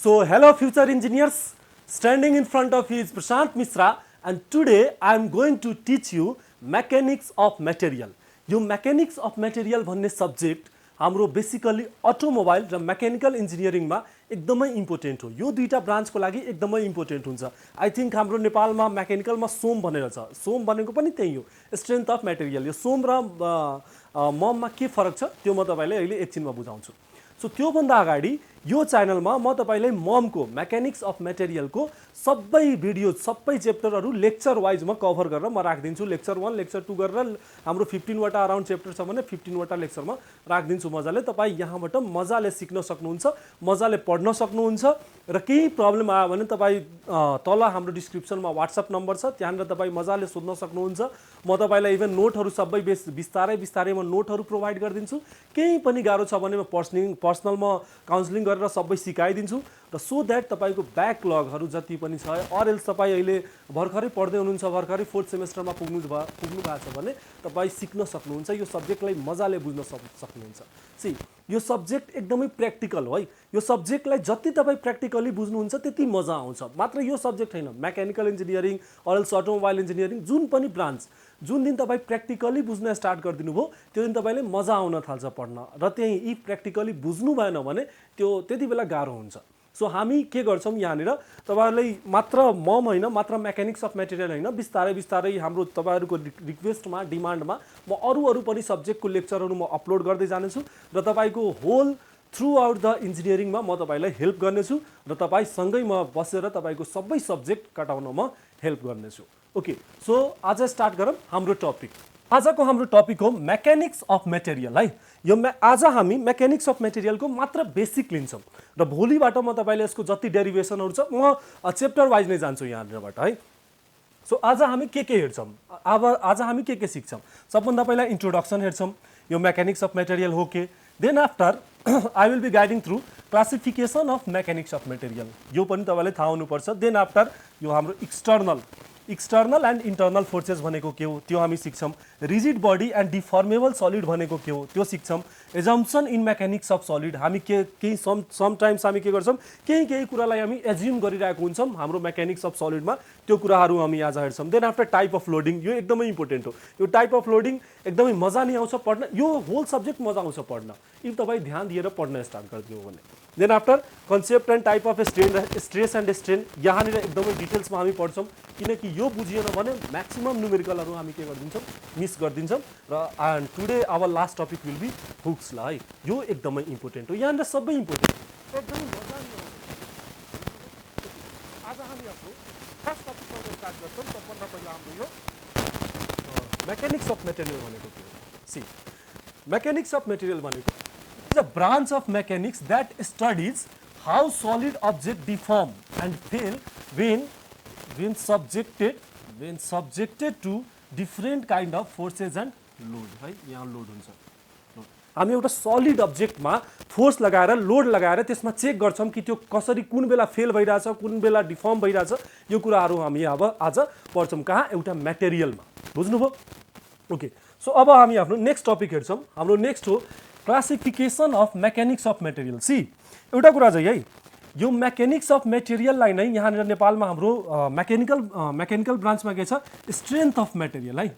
So, hello future engineers, standing in front of you is Prashant Mishra and today I am going to teach you mechanics of material. यो mechanics of material भन्ने subject हाम्रो basically automobile र mechanical इन्जिनियरिङमा एकदमै important हो। यो दुईटा ब्रान्चको लागि एकदमै इम्पोर्टेन्ट हुन्छ। आई थिंक हाम्रो नेपालमा मेकानिकलमा सोम भनेर छ, सोम भनेको पनि त्यही हो, स्ट्रेन्थ अफ मटेरियल। यो सोम र मममा के फरक छ त्यो म तपाईलाई अहिले एकछिनमा बुझाउँछु। सो त्योभन्दा अगाडि यो च्यानलमा म तपाईलाई ममको मेकानिक्स अफ मटेरियलको सबै भिडियो सबै च्याप्टरहरू लेक्चर वाइजमा कभर गरेर म राखिदिन्छु। लेक्चर 1 लेक्चर 2 गरेर हाम्रो 15 वटा अराउन्ड च्याप्टर छ भने 15 वटा लेक्चरमा राखिदिन्छु मजाले। तपाई यहाँबाट मजाले सिक्न सक्नुहुन्छ, मजाले पढ्न सक्नुहुन्छ र केही प्रब्लम आयो भने तपाई तल हाम्रो डिस्क्रिप्सनमा WhatsApp नम्बर छ, त्यहाँबाट तपाई मजाले सोध्न सक्नुहुन्छ। म तपाईलाई इभन नोटहरू सबै बिस्तारै बिस्तारै म नोटहरू प्रोभाइड गरिदिन्छु। केही पनि गाह्रो छ भने म पर्सनलमा काउन्सलिङ गरेर सबै सिकाइदिन्छु र सो दैट तपाईको ब्याकलगहरू जति पनि छ अर एल्स तपाई अहिले भर्खरै पढ्दै हुनुहुन्छ, भर्खरै 4th सेमेस्टरमा पुग्नु भएको छ भने तपाई सिक्न सक्नुहुन्छ, यो सब्जेक्टलाई मजाले बुझ्न सक्नुहुन्छ। सी यो सब्जेक्ट एकदमै प्र्याक्टिकल हो है। यो सब्जेक्टलाई जति तपाई प्र्याक्टिकली बुझ्नुहुन्छ त्यति मजा आउँछ। मात्र यो सब्जेक्ट हैन, mechanical engineering or else automobile engineering जुन पनि ब्रान्च, जुन दिन तपाई प्र्याक्टिकली बुझ्न स्टार्ट गरिदिनु भयो त्यो दिन तपाईले मजा आउन थाल्छ पढ्न, र त्यही यी प्र्याक्टिकली बुझ्नु भएन भने त्यो त्यति बेला गाह्रो हुन्छ। सो हामी के गर्छौं यहाँनिर तपाईहरुलाई मात्र मम हैन, मात्र मेकानिक्स अफ मटेरियल हैन, बिस्तारै बिस्तारै हाम्रो तपाईहरुको रिक्वेस्टमा डिमान्डमा म अरु पनि सब्जेक्टको लेक्चरहरु म अपलोड गर्दै जानेछु र तपाईको होल थ्रु आउट द इन्जिनियरिङमा म तपाईलाई हेल्प गर्नेछु र तपाई सँगै म बसेर तपाईको सबै सब्जेक्ट कटाउन म हेल्प गर्नेछु। ओके, सो आज स्टार्ट गरौँ हाम्रो टपिक। आजको हाम्रो टपिक हो मेकानिक्स अफ मटेरियल है। यो आज हामी मेकानिक्स अफ मटेरियलको मात्र बेसिक लिन्छौँ र भोलिबाट म तपाईले यसको जति डेरिभेसनहरु छ म च्याप्टर वाइज नै जान्छु यहाँबाट है। सो आज हामी के हेर्छौँ, अब आज हामी के सिक्छौँ। सबभन्दा पहिला इन्ट्रोडक्सन हेर्छौँ, यो मेकानिक्स अफ मटेरियल हो के। Then after I will be guiding through classification of mechanics of material, यो पनि तपाईलाई थाहा हुनुपर्छ। देन आफ्टर यो हाम्रो एक्सटर्नल एन्ड इन्टर्नल फोर्सेस भनेको के हो त्यो हामी सिक्छौँ। रिजिड बडी एन्ड डिफर्मेबल सलिड भनेको के हो त्यो सिक्छौँ। Assumption in mechanics of solid, हामी केही समटाइम्स हामी के गर्छौँ, केही कुरालाई हामी एज्युम गरिरहेको हुन्छौँ हाम्रो मेकानिक्स अफ सलिडमा, त्यो कुराहरू हामी आज हेर्छौँ। Then after type of loading, यो एकदमै इम्पोर्टेन्ट हो। यो टाइप अफ लोडिङ एकदमै मजा नै आउँछ पढ्न, यो होल सब्जेक्ट मजा आउँछ पढ्न इफ तपाईँ ध्यान दिएर पढ्न स्टार्ट गरिदिनु हो भने। Then after concept and type of stress and strain, यहाँनिर एकदमै डिटेल्समा हामी पढ्छौँ, किनकि यो बुझिएन भने म्याक्सिमम न्युमेरिकलहरू हामी के गरिदिन्छौँ, मिस गरिदिन्छौँ। र and today our last topic will be Hooke's law है। यो एकदमै इम्पोर्टेन्ट हो, यहाँनिर सबै इम्पोर्टेन्ट एकदमै मजा आउँछ। आज हामी आफ्नो फर्स्ट टपिकबाट स्टार्ट गर्छौँ। सबभन्दा पहिला हाम्रो यो मेकानिक्स अफ मटेरियल भनेको के हो। सी मेकानिक्स अफ मटेरियल भनेको is a branch of mechanics that studies how solid object deform and fail when subjected to different kind of forces and load है। यहाँ लोड हुन्छ, हामी एउटा सलिड अब्जेक्टमा फोर्स लगाएर लोड लगाएर त्यसमा चेक गर्छौँ कि त्यो कसरी कुन बेला फेल भइरहेछ, कुन बेला डिफर्म भइरहेछ, यो कुराहरू हामी अब आज पढ्छौँ। कहाँ? एउटा मटेरियलमा। बुझ्नुभयो? ओके, सो अब हामी आफ्नो नेक्स्ट टपिक हेर्छौँ। हाम्रो नेक्स्ट हो classification of mechanics of material. See एउटा कुरा चाहिँ है, यो मेकानिक्स अफ मटेरियललाई नै यहाँनिर नेपालमा हाम्रो मेकानिकल ब्रान्चमा के छ, स्ट्रेन्थ अफ मटेरियल है।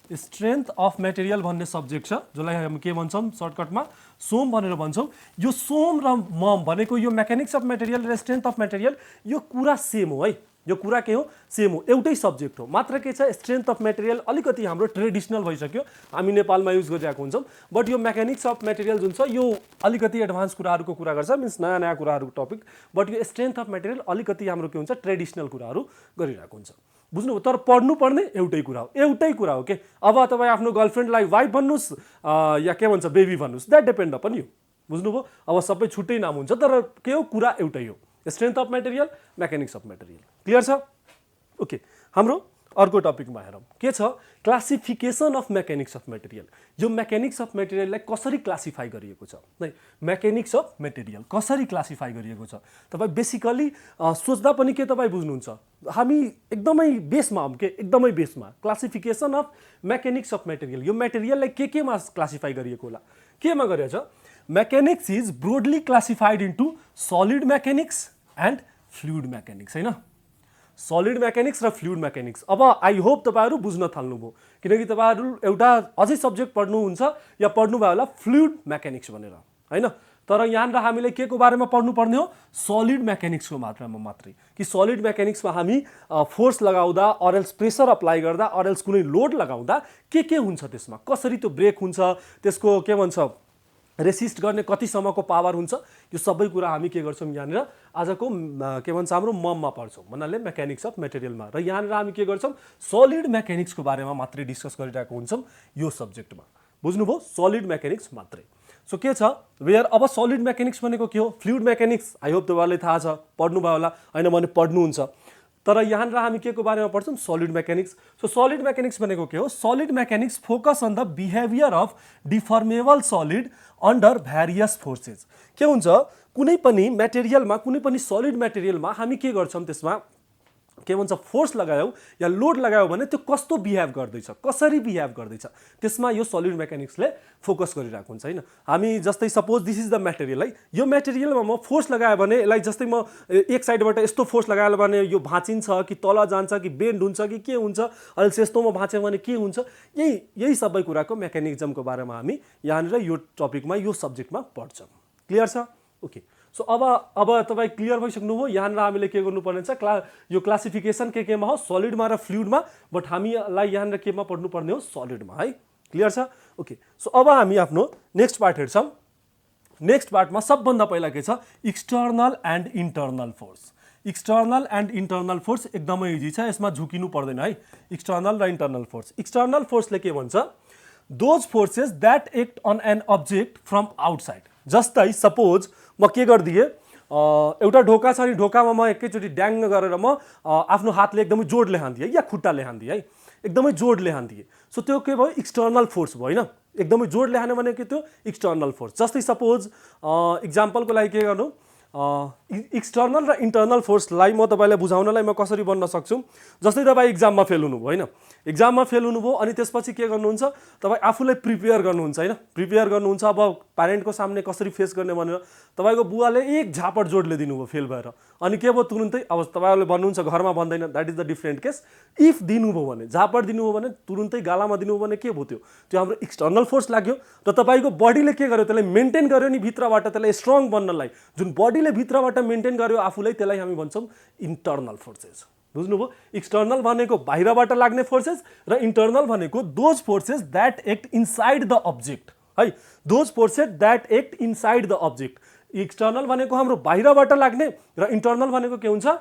स्ट्रेन्थ अफ मटेरियल भन्ने सब्जेक्ट छ, जसलाई हामी के भन्छौँ सर्टकटमा सोम भनेर भन्छौँ। यो सोम र मम भनेको यो मेकानिक्स अफ मटेरियल र स्ट्रेन्थ अफ मटेरियल यो कुरा सेम हो है। यो कुरा के हो, सेम हो, एउटै सब्जेक्ट हो। मात्र के छ, स्ट्रेन्थ अफ मटेरियल अलिकति हाम्रो ट्रेडिसनल भइसक्यो, हामी नेपालमा युज गरिरहेको हुन्छौँ। बट यो मेकानिक्स अफ मटेरियल जुन छ यो अलिकति एडभान्स कुराहरूको कुरा गर्छ, मिन्स नयाँ कुराहरूको टपिक। बट यो स्ट्रेन्थ अफ मटेरियल अलिकति हाम्रो के हुन्छ, ट्रेडिसनल कुराहरू गरिरहेको हुन्छ। बुझ्नुभयो? तर पढ्नुपर्ने एउटै कुरा हो के। अब तपाईँ आफ्नो गर्लफ्रेन्डलाई वाइफ भन्नुहोस् या के भन्छ बेबी भन्नुहोस्, द्याट डिपेन्ड अपन यु। बुझ्नुभयो? अब सबै छुट्टै नाम हुन्छ तर के हो, कुरा एउटै हो, strength of material, mechanics of material. Clear छ? ओके, हाम्रो अर्को टपिकमा हेरौँ के छ, classification of mechanics of material. यो मेकानिक्स अफ मटेरियललाई कसरी क्लासिफाई गरिएको छ है। मेकानिक्स अफ मटेरियल कसरी क्लासिफाई गरिएको छ तपाईँ बेसिकली सोच्दा पनि के तपाईँ बुझ्नुहुन्छ, हामी एकदमै बेसमा हौँ के, एकदमै बेसमा। Classification of mechanics of material, यो मटेरियललाई केमा क्लासिफाई गरिएको होला, केमा गरेछ। Mechanics is broadly classified into solid mechanics, and fluid mechanics हैन सलिड मेकानिक्स र फ्लुइड मेकानिक्स अब आई होप तपाईहरु बुझ्न थाल्नुभयो किनकि तपाईहरु एउटा अझै सब्जेक्ट पढ्नुहुन्छ या पढ्नुभयो होला फ्लुइड मेकानिक्स भनेर हैन तर यहाँनिर हामीले के को बारेमा पढ्नु पर्ने हो सलिड मेकानिक्सको मात्रामा मात्रै कि सलिड मेकानिक्समा हामी फोर्स लगाउँदा अरेल्स प्रेसर अप्लाई गर्दा अरेल्स कुनै लोड लगाउँदा के हुन्छ त्यसमा कसरी त्यो ब्रेक हुन्छ त्यसको के भन्छ रेसिस्ट गर्ने कतिसम्मको पावर हुन्छ यो सबै कुरा हामी के गर्छौं यहाँनिर आजको के भन्छ हाम्रो मममा पढ्छौं भन्नाले मेकानिक्स अफ मटेरियलमा र यहाँनिर हामी के गर्छौं सलिड मेकानिक्सको बारेमा मात्रै डिस्कस गरिरहेको हुन्छौं यो सब्जेक्टमा बुझ्नुभयो सलिड मेकानिक्स मात्रै सो के छ वेयर अब सलिड मेकानिक्स भनेको के हो फ्लुइड मेकानिक्स आई होप तपाईहरुलाई थाहा छ पढ्नुभयो होला हैन भने पढ्नुहुन्छ तर यहाँनिर हामी के को बारेमा पढ्छौं solid mechanics so solid mechanics भनेको के हो solid mechanics focus on the behaviour of deformable solid under various forces के हुन्छ कुनै पनि मटेरियलमा कुनै पनि सलिड मटेरियलमा हामी के गर्छौं त्यसमा के भन्छ फोर्स लगायौ या लोड लगायौ भने त्यो कस्तो बिहेभ गर्दैछ कसरी बिहेभ गर्दैछ त्यसमा यो सलिड मेकानिक्सले फोकस गरिरहेको हुन्छ हैन हामी जस्तै suppose this is the material है यो मटेरियलमा म फोर्स लगाए भने यसलाई जस्तै म एक साइडबाट यस्तो फोर्स लगाए भने यो भाँचिन्छ कि तल जान्छ कि बेन्ड हुन्छ कि के हुन्छ अहिले यस्तोमा भाँच्यो भने के हुन्छ यही सबै कुराको मेकानिजमको बारेमा हामी यहाँनिर यो टपिकमा यो सब्जेक्टमा पढ्छौं क्लियर छ ओके सो अब तपाई क्लियर भइसक्नुभयो यहाँनिर हामीले के गर्नुपर्ने छ यो क्लासिफिकेसन केमा हो सलिडमा र फ्लुइडमा बट हामीलाई यहाँनिर केमा पढ्नु पर्ने हो सलिडमा है क्लियर छ ओके सो अब हामी आफ्नो नेक्स्ट पार्ट हेर्छौं नेक्स्ट पार्टमा सबभन्दा पहिला के छ external and internal force external and internal force एकदमै इजी छ यसमा झुकिनु पर्दैन है एक्सटर्नल र इन्टर्नल फोर्सले के भन्छ those forces that act on an object from outside जस्तै सपोज म के गर्दिए एउटा ढोका छ नि ढोकामा म एकैचोटी ड्याङ गरेर म आफ्नो हातले एकदमै जोडले हान्दिए या खुट्टाले हान्दिए है एकदमै जोडले हान्दिए सो त्यो के भयो एक्सटर्नल फोर्स भयो हैन एकदमै जोडले हान्यो भने के त्यो एक्सटर्नल फोर्स जस्तै सपोज एक्जाम्पलको लागि के गर्नु एक्सटर्नल र इन्टर्नल फोर्सलाई म तपाईलाई बुझाउनलाई म कसरी बन्न सक्छु जस्तै तपाई एक्जाममा फेल हुनुभयो हैन एक्जाममा फेल हुनुभयो अनि त्यसपछि के गर्नुहुन्छ तपाई आफूलाई प्रिपेयर गर्नुहुन्छ हैन प्रिपेयर गर्नुहुन्छ अब प्यारेन्टको सामने कसरी फेस गर्ने भनेर तपाईको बुवाले एक झापड जोडले दिनुभयो फेल भएर अनि के भयो तुरुन्तै अब तपाईहरुले भन्नुहुन्छ घरमा भन्दैन that is the different case if दिनुभयो भने झापड दिनुभयो भने तुरुन्तै गालामा दिनुभयो भने के भयो त्यो हाम्रो एक्सटर्नल फोर्स लाग्यो र तपाईको बडीले के गर्यो त्यसलाई मेन्टेन गर्यो नि भित्रबाट त्यसलाई स्ट्रङ बन्नलाई जुन बडीले भित्रबाट मेन्टेन गर्यो आफूलाई त्यसलाई हामी भन्छौं इन्टर्नल फोर्सेस बुझ्नुभयो एक्सटर्नल भनेको बाहिरबाट लाग्ने फोर्सेस र इन्टर्नल भनेको those forces that act inside the object है those forces that act inside the object external भनेको हाम्रो बाहिरबाट लाग्ने र इन्टर्नल भनेको के हुन्छ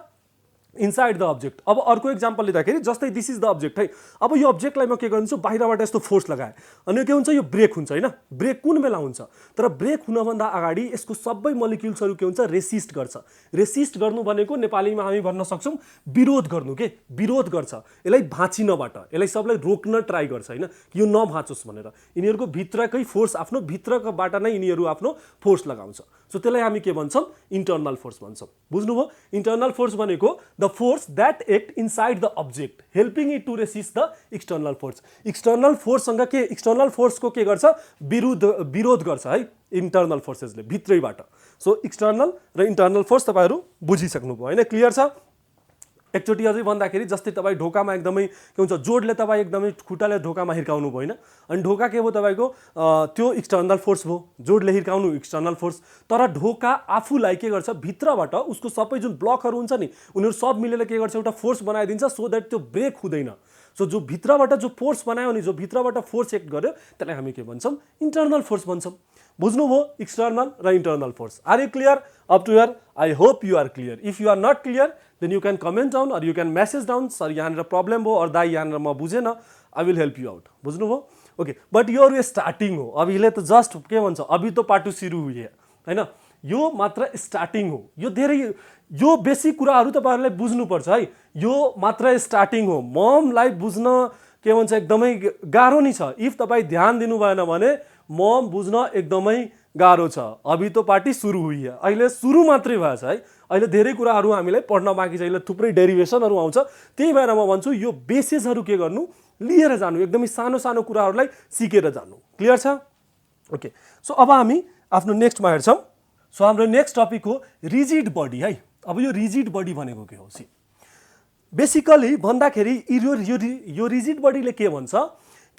इनसाइड द अब्जेक्ट अब अर्को एक्जाम्पल लिँदाखेरि जस्तै दिस इज द अब्जेक्ट है अब यो अब्जेक्टलाई म के गर्छु बाहिरबाट यस्तो फोर्स लगाए अनि के हुन्छ यो ब्रेक हुन्छ हैन ब्रेक कुन बेला हुन्छ तर ब्रेक हुनभन्दा अगाडि यसको सबै मोलिक्युल्सहरु के हुन्छ रेसिस्ट गर्छ रेसिस्ट गर्नु भनेको नेपालीमा हामी भन्न सक्छौं विरोध गर्नु के विरोध गर्छ यसलाई भाँचिनबाट यसलाई सबलाई रोक्न ट्राई गर्छ हैन कि यो नभाँचोस् भनेर यिनीहरुको भित्रकै फोर्स आफ्नो भित्रबाट नै यिनीहरु आफ्नो फोर्स लगाउँछ सो त्यसलाई हामी के भन्छौं इन्टर्नल फोर्स भन्छौं बुझ्नुभयो इन्टर्नल फोर्स भनेको the force that act inside the object helping it to resist the external force external फोर्ससँग के एक्सटर्नल फोर्सको के गर्छ विरोध गर्छ है इन्टर्नल फोर्सेसले भित्रैबाट सो एक्सटर्नल र इन्टर्नल फोर्स तपाईहरु बुझिसक्नुभयो हैन क्लियर छ एकचोटी अझै भन्दाखेरि जस्तै तपाई ढोकामा एकदमै के हुन्छ जोडले तपाई एकदमै खुट्टाले ढोकामा हिर्काउनु भयो हैन अनि ढोका के भयो तपाईको त्यो एक्सटर्नल फोर्स भयो जोडले हिर्काउनु एक्सटर्नल फोर्स तर ढोका आफूलाई के गर्छ भित्रबाट उसको सबै जुन ब्लकहरु हुन्छ नि उनीहरु सब मिलेर के गर्छ एउटा फोर्स बनाइदिन्छ सो दैट त्यो ब्रेक हुँदैन सो जो भित्रबाट जो फोर्स बनायो नि जो भित्रबाट फोर्स एक्ट गर्यो त्यसलाई हामी के भन्छौं इन्टर्नल फोर्स भन्छौं बुझ्नुभयो एक्सटर्नल र internal force are you clear up to here I hope you are clear if you are not clear then you can comment down or you can message down sir yahanera problem ho or dai yahanera ma bujena I will help you out बुझ्नु भो okay but यो starting हो अभिले त just के भन्छ अभि त पाटु सुरु हुए हैन यो मात्र स्टार्टिङ हो यो धेरै यो बेसिक कुराहरु तपाईहरुले बुझ्नु पर्छ है यो मात्र स्टार्टिङ हो ममलाई बुझ्न के भन्छ एकदमै गाह्रो नि छ इफ तपाई ध्यान दिनु भएन भने मम बुझ्न एकदमै गाह्रो छ अभि त पार्टी सुरु हुई है अहिले सुरु मात्रै भएछ है अहिले धेरै कुराहरु हामीले पढ्न बाँकी छ अहिले थुप्रै डेरिभेसनहरु आउँछ त्यही भएर म भन्छु यो बेसिसहरु के गर्नु लिएर जानु एकदमै सानो सानो कुराहरुलाई सिकेर जानु क्लियर छ ओके सो अब हामी आफ्नो नेक्स्टमा हेर्छौं सो हाम्रो नेक्स्ट टपिक हो रिजिड बडी है अब यो रिजिड बडी भनेको के हो? सी बेसिकली भन्दाखेरि यो रिजिड बडीले के भन्छ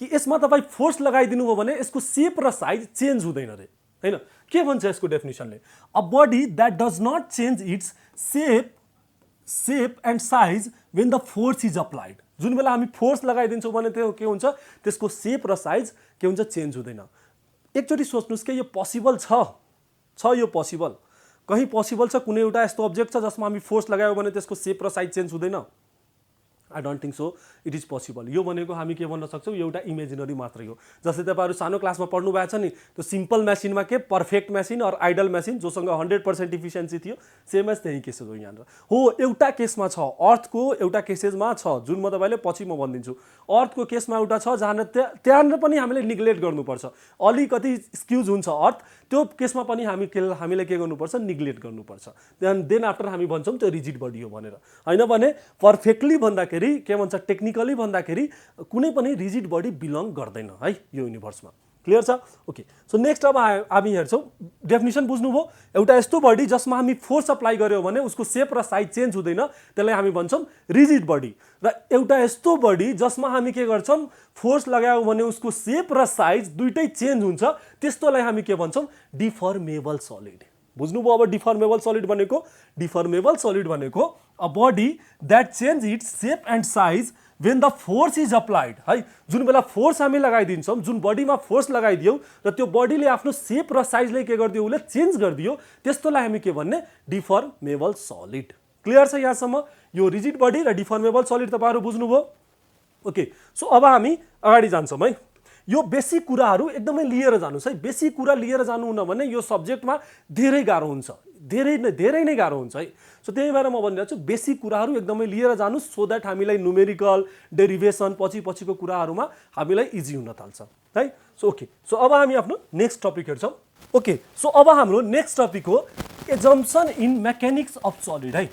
कि यसमा तपाईँ फोर्स लगाइदिनु भयो भने यसको सेप र साइज चेन्ज हुँदैन रे, हैन? के भन्छ यसको डेफिनेसनले? A body that does not change its shape and size when the force is applied. जुन बेला हामी फोर्स लगाइदिन्छौँ भने त्यो के हुन्छ, त्यसको सेप र साइज के हुन्छ, चेन्ज हुँदैन। एकचोटि सोच्नुहोस् कि यो पोसिबल छ यो पोसिबल, कहीँ पोसिबल छ कुनै एउटा यस्तो अब्जेक्ट छ जसमा हामी फोर्स लगायो भने त्यसको सेप र साइज चेन्ज हुँदैन? I don't think so it is possible. यो भनेको हामी के भन्न सक्छौँ, एउटा इमेजिनरी मात्रै हो। जस्तै तपाईँहरू सानो क्लासमा पढ्नु भएको छ नि, त्यो सिम्पल मेसिनमा के पर्फेक्ट मेसिन और आइडल मेसिन जोसँग 100% इफिसियन्सी थियो, सेम एज त्यही केसेस हो यहाँनिर। हो एउटा केसमा छ, अर्थको एउटा केसेसमा छ जुन म तपाईँले पछि म भनिदिन्छु। अर्थको केसमा एउटा छ जहाँ त्यहाँनिर पनि हामीले निग्लेक्ट गर्नुपर्छ, अलिकति स्क्युज हुन्छ अर्थ, त्यो केसमा पनि हामीले के गर्नुपर्छ, निग्लेक्ट गर्नुपर्छ। देन आफ्टर हामी भन्छौँ त्यो रिजिड बडी हो भनेर, होइन भने पर्फेक्टली भन्दाखेरि के भन्छ, टेक्निकली भन्दाखेरि कुनै पनि रिजिड बडी बिलोङ गर्दैन है यो युनिभर्समा। क्लियर छ? ओके, सो नेक्स्ट अब हामी हेर्छौँ, डेफिनेसन बुझ्नुभयो? एउटा यस्तो बडी जसमा हामी फोर्स अप्लाई गर्यो भने उसको सेप र साइज चेन्ज हुँदैन, त्यसलाई हामी भन्छौँ रिजिड बडी। र एउटा यस्तो बडी जसमा हामी के गर्छौँ, फोर्स लगायो भने उसको सेप र साइज दुइटै चेन्ज हुन्छ, त्यस्तोलाई हामी के भन्छौँ, डिफर्मेबल सलिड। बुझ्नुभयो? अब डिफर्मेबल सलिड भनेको a body that change its shape and size when the force is applied, है? जुन बेला फोर्स हामी लगाइदिन्छौँ, जुन बडीमा फोर्स लगाइदियौँ र त्यो बडीले आफ्नो सेप र साइजले के गरिदियो, उसले चेन्ज गरिदियो, त्यस्तोलाई हामी के भन्ने, डिफर्मेबल सलिड। क्लियर छ यहाँसम्म? यो रिजिड बडी र डिफर्मेबल सलिड तपाईँहरू बुझ्नुभयो? ओके, सो अब हामी अगाडि जान्छौँ है। यो बेसिक कुराहरू एकदमै लिएर जानुहोस् है। बेसिक कुरा लिएर जानुहुन्न भने यो सब्जेक्टमा धेरै गाह्रो हुन्छ, धेरै नै गाह्रो हुन्छ है। सो त्यही भएर म भनिरहेको छु बेसिक कुराहरू एकदमै लिएर जानुहोस्, सो द्याट हामीलाई न्युमेरिकल डेरिभेसन पछिको कुराहरूमा हामीलाई इजी हुन थाल्छ है। सो ओके, सो अब हामी आफ्नो नेक्स्ट टपिक हेर्छौँ। ओके, सो अब हाम्रो नेक्स्ट टपिक हो assumption in mechanics of solid है।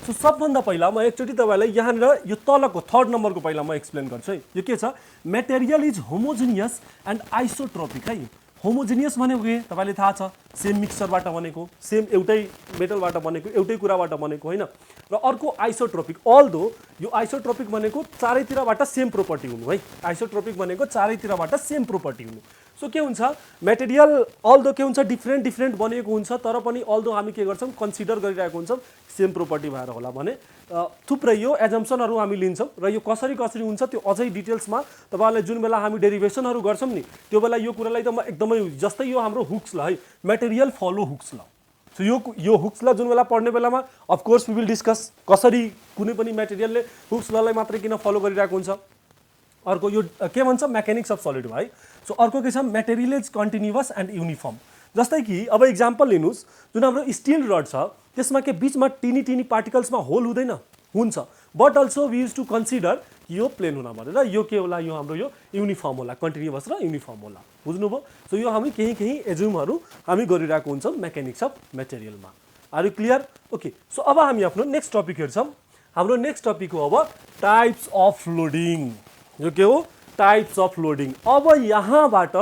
सो सबभन्दा पहिला म एकचोटि तपाईँलाई यहाँनिर यो तलको 3rd नम्बरको पहिला म एक्सप्लेन गर्छु है। यो के छ, material is homogeneous and isotropic है। होमोजिनियस भनेको के तपाईँले थाहा छ, सेम मिक्सचरबाट बनेको, सेम एउटै मेटलबाट बनेको, एउटै कुराबाट बनेको, होइन? र अर्को आइसोट्रोपिक, अल्दो यो आइसोट्रोपिक भनेको चारैतिरबाट सेम प्रोपर्टी हुनु है। आइसोट्रोपिक भनेको चारैतिरबाट सेम प्रोपर्टी हुनु। सो के हुन्छ, मेटेरियल अल्दो के हुन्छ, डिफ्रेन्ट बनिएको हुन्छ, तर पनि अल्दो हामी के गर्छौँ, कन्सिडर गरिरहेको हुन्छौँ सेम प्रोपर्टी भएर होला भने थुप्रै यो एजम्पसनहरू हामी लिन्छौँ। र यो कसरी हुन्छ त्यो अझै डिटेल्समा तपाईँहरूले जुन बेला हामी डेरिभेसनहरू गर्छौँ नि, त्यो बेला यो कुरालाई त म एकदमै, जस्तै यो हाम्रो हुक्स ल है, मेटेरियल फलो हुक्स ल। सो यो हुक्स ल जुन बेला पढ्ने बेलामा अफकोर्स वी विल डिस्कस कसरी कुनै पनि मेटेरियलले हुक्स ललाई मात्रै किन फलो गरिरहेको हुन्छ। अर्को यो के भन्छ, मेकानिक्स अफ सलिड है। सो अर्को के छ, material is continuous and uniform. जस्तै कि अब इक्जाम्पल लिनुहोस्, जुन हाम्रो स्टिल रड छ त्यसमा के बिचमा टिनी पार्टिकल्समा होल हुँदैन, हुन्छ, but also we use to consider यो प्लेन हुन भनेर यो के होला, यो हाम्रो यो युनिफर्म होला, कन्टिन्युअस र युनिफर्म होला। बुझ्नुभयो? सो यो हामी केही एज्युमहरू हामी गरिरहेको हुन्छौँ मेकानिक्स अफ मेटेरियलमा। Are you clear? Okay, so अब हामी आफ्नो नेक्स्ट टपिक हेर्छौँ। हाम्रो नेक्स्ट टपिक हो अब टाइप्स अफ लोडिङ। यो के हो, टाइप्स अफ लोडिङ। अब यहाँबाट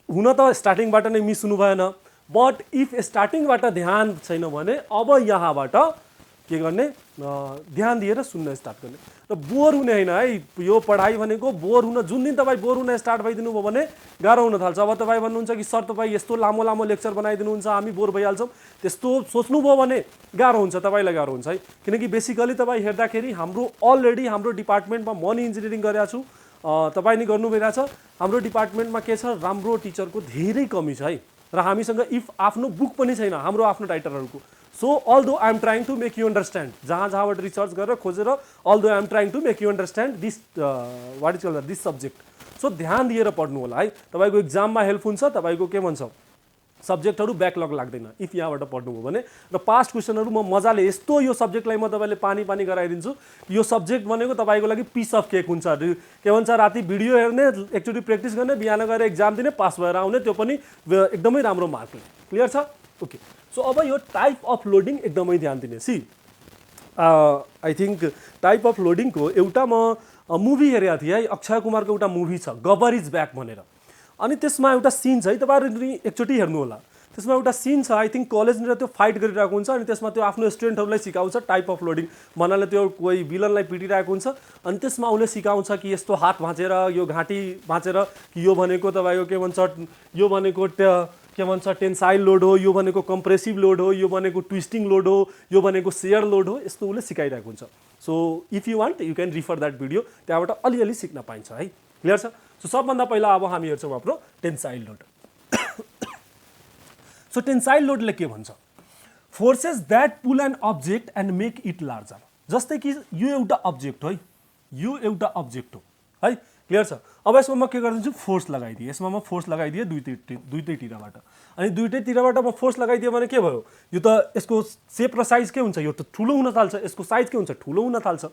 हुन त स्टार्टिङबाट नै मिस हुनु भएन, बट इफ स्टार्टिङबाट ध्यान छैन भने अब यहाँबाट के गर्ने, ध्यान दिएर सुन्न स्टार्ट गर्ने र बोर हुने होइन है। यो पढाइ भनेको बोर हुन, जुन दिन तपाईँ बोर हुन स्टार्ट भइदिनु भयो भने गाह्रो हुन थाल्छ। अब तपाईँ भन्नुहुन्छ कि सर तपाईँ यस्तो लामो लेक्चर बनाइदिनुहुन्छ हामी बोर भइहाल्छौँ, त्यस्तो सोच्नुभयो भने गाह्रो हुन्छ, तपाईँलाई गाह्रो हुन्छ है। किनकि बेसिकली तपाईँ हेर्दाखेरि अलरेडी हाम्रो डिपार्टमेन्टमा म नि इन्जिनियरिङ गरेको छु, तपाईँ नि गर्नु भइरहेछ। हाम्रो डिपार्टमेन्टमा के छ, राम्रो टिचरको धेरै कमी छ है। र हामीसँग इफ आफ्नो बुक पनि छैन हाम्रो आफ्नो राइटरहरूको। So although I am trying to make you understand, जहाँबाट रिसर्च गरेर खोजेर, although I am trying to make you understand this what is called this subject. So ध्यान दिएर पढ्नु होला है, तपाईँको इक्जाममा हेल्प हुन्छ, तपाईँको के भन्छ सब्जेक्टहरू ब्याकलग लाग्दैन इफ यहाँबाट पढ्नुभयो भने। र पास्ट क्वेसनहरू म मजाले यस्तो यो सब्जेक्टलाई म तपाईँले पानी गराइदिन्छु। यो सब्जेक्ट भनेको तपाईँको लागि पिस अफ केक हुन्छ। के भन्छ, राति भिडियो हेर्ने, एकचोटि प्र्याक्टिस गर्ने, बिहान गएर एक्जाम दिने, पास भएर आउने, त्यो पनि एकदमै राम्रो मार्कले। क्लियर छ? ओके, सो अब यो टाइप अफ लोडिङ एकदमै ध्यान दिने। See I think type of लोडिङको एउटा म मुभी हेरेको थिएँ है, अक्षय कुमारको एउटा मुभी छ गब्बर इज ब्याक भनेर। अनि त्यसमा एउटा सिन छ है, तपाईँहरू एकचोटि हेर्नु होला। त्यसमा एउटा सिन छ, आई थिङ्क कलेजनिर त्यो फाइट गरिरहेको हुन्छ अनि त्यसमा त्यो आफ्नो स्टुडेन्टहरूलाई सिकाउँछ टाइप अफ लोडिङ, भन्नाले त्यो कोही भिलनलाई पिटिरहेको हुन्छ अनि त्यसमा उसले सिकाउँछ कि यस्तो हात भाँचेर यो घाँटी भाँचेर कि यो भनेको तपाईँको के भन्छ, यो भनेको के भन्छ टेन्साइल लोड हो, यो भनेको कम्प्रेसिभ लोड हो, यो भनेको ट्विस्टिङ लोड हो, यो भनेको सेयर लोड हो, यस्तो उसले सिकाइरहेको हुन्छ। So if you want you can refer that video, त्यहाँबाट अलिअलि सिक्न पाइन्छ है। क्लियर छ? सो सबभन्दा पहिला अब हामी हेर्छौँ हाम्रो टेन्साइल लोड। सो टेन्साइल लोडले के भन्छ? Forces that pull an object and make it larger. जस्तै कि यो एउटा अब्जेक्ट हो है, यो एउटा अब्जेक्ट हो है। क्लियर छ? अब यसमा म के गरिदिन्छु, फोर्स लगाइदिएँ, यसमा म फोर्स लगाइदिएँ दुईटैतिरबाट, अनि दुईटैतिरबाट म फोर्स लगाइदिएँ भने के भयो, यो त यसको सेप र साइज के हुन्छ, यो त ठुलो हुन थाल्छ, यसको साइज के हुन्छ, ठुलो हुन थाल्छ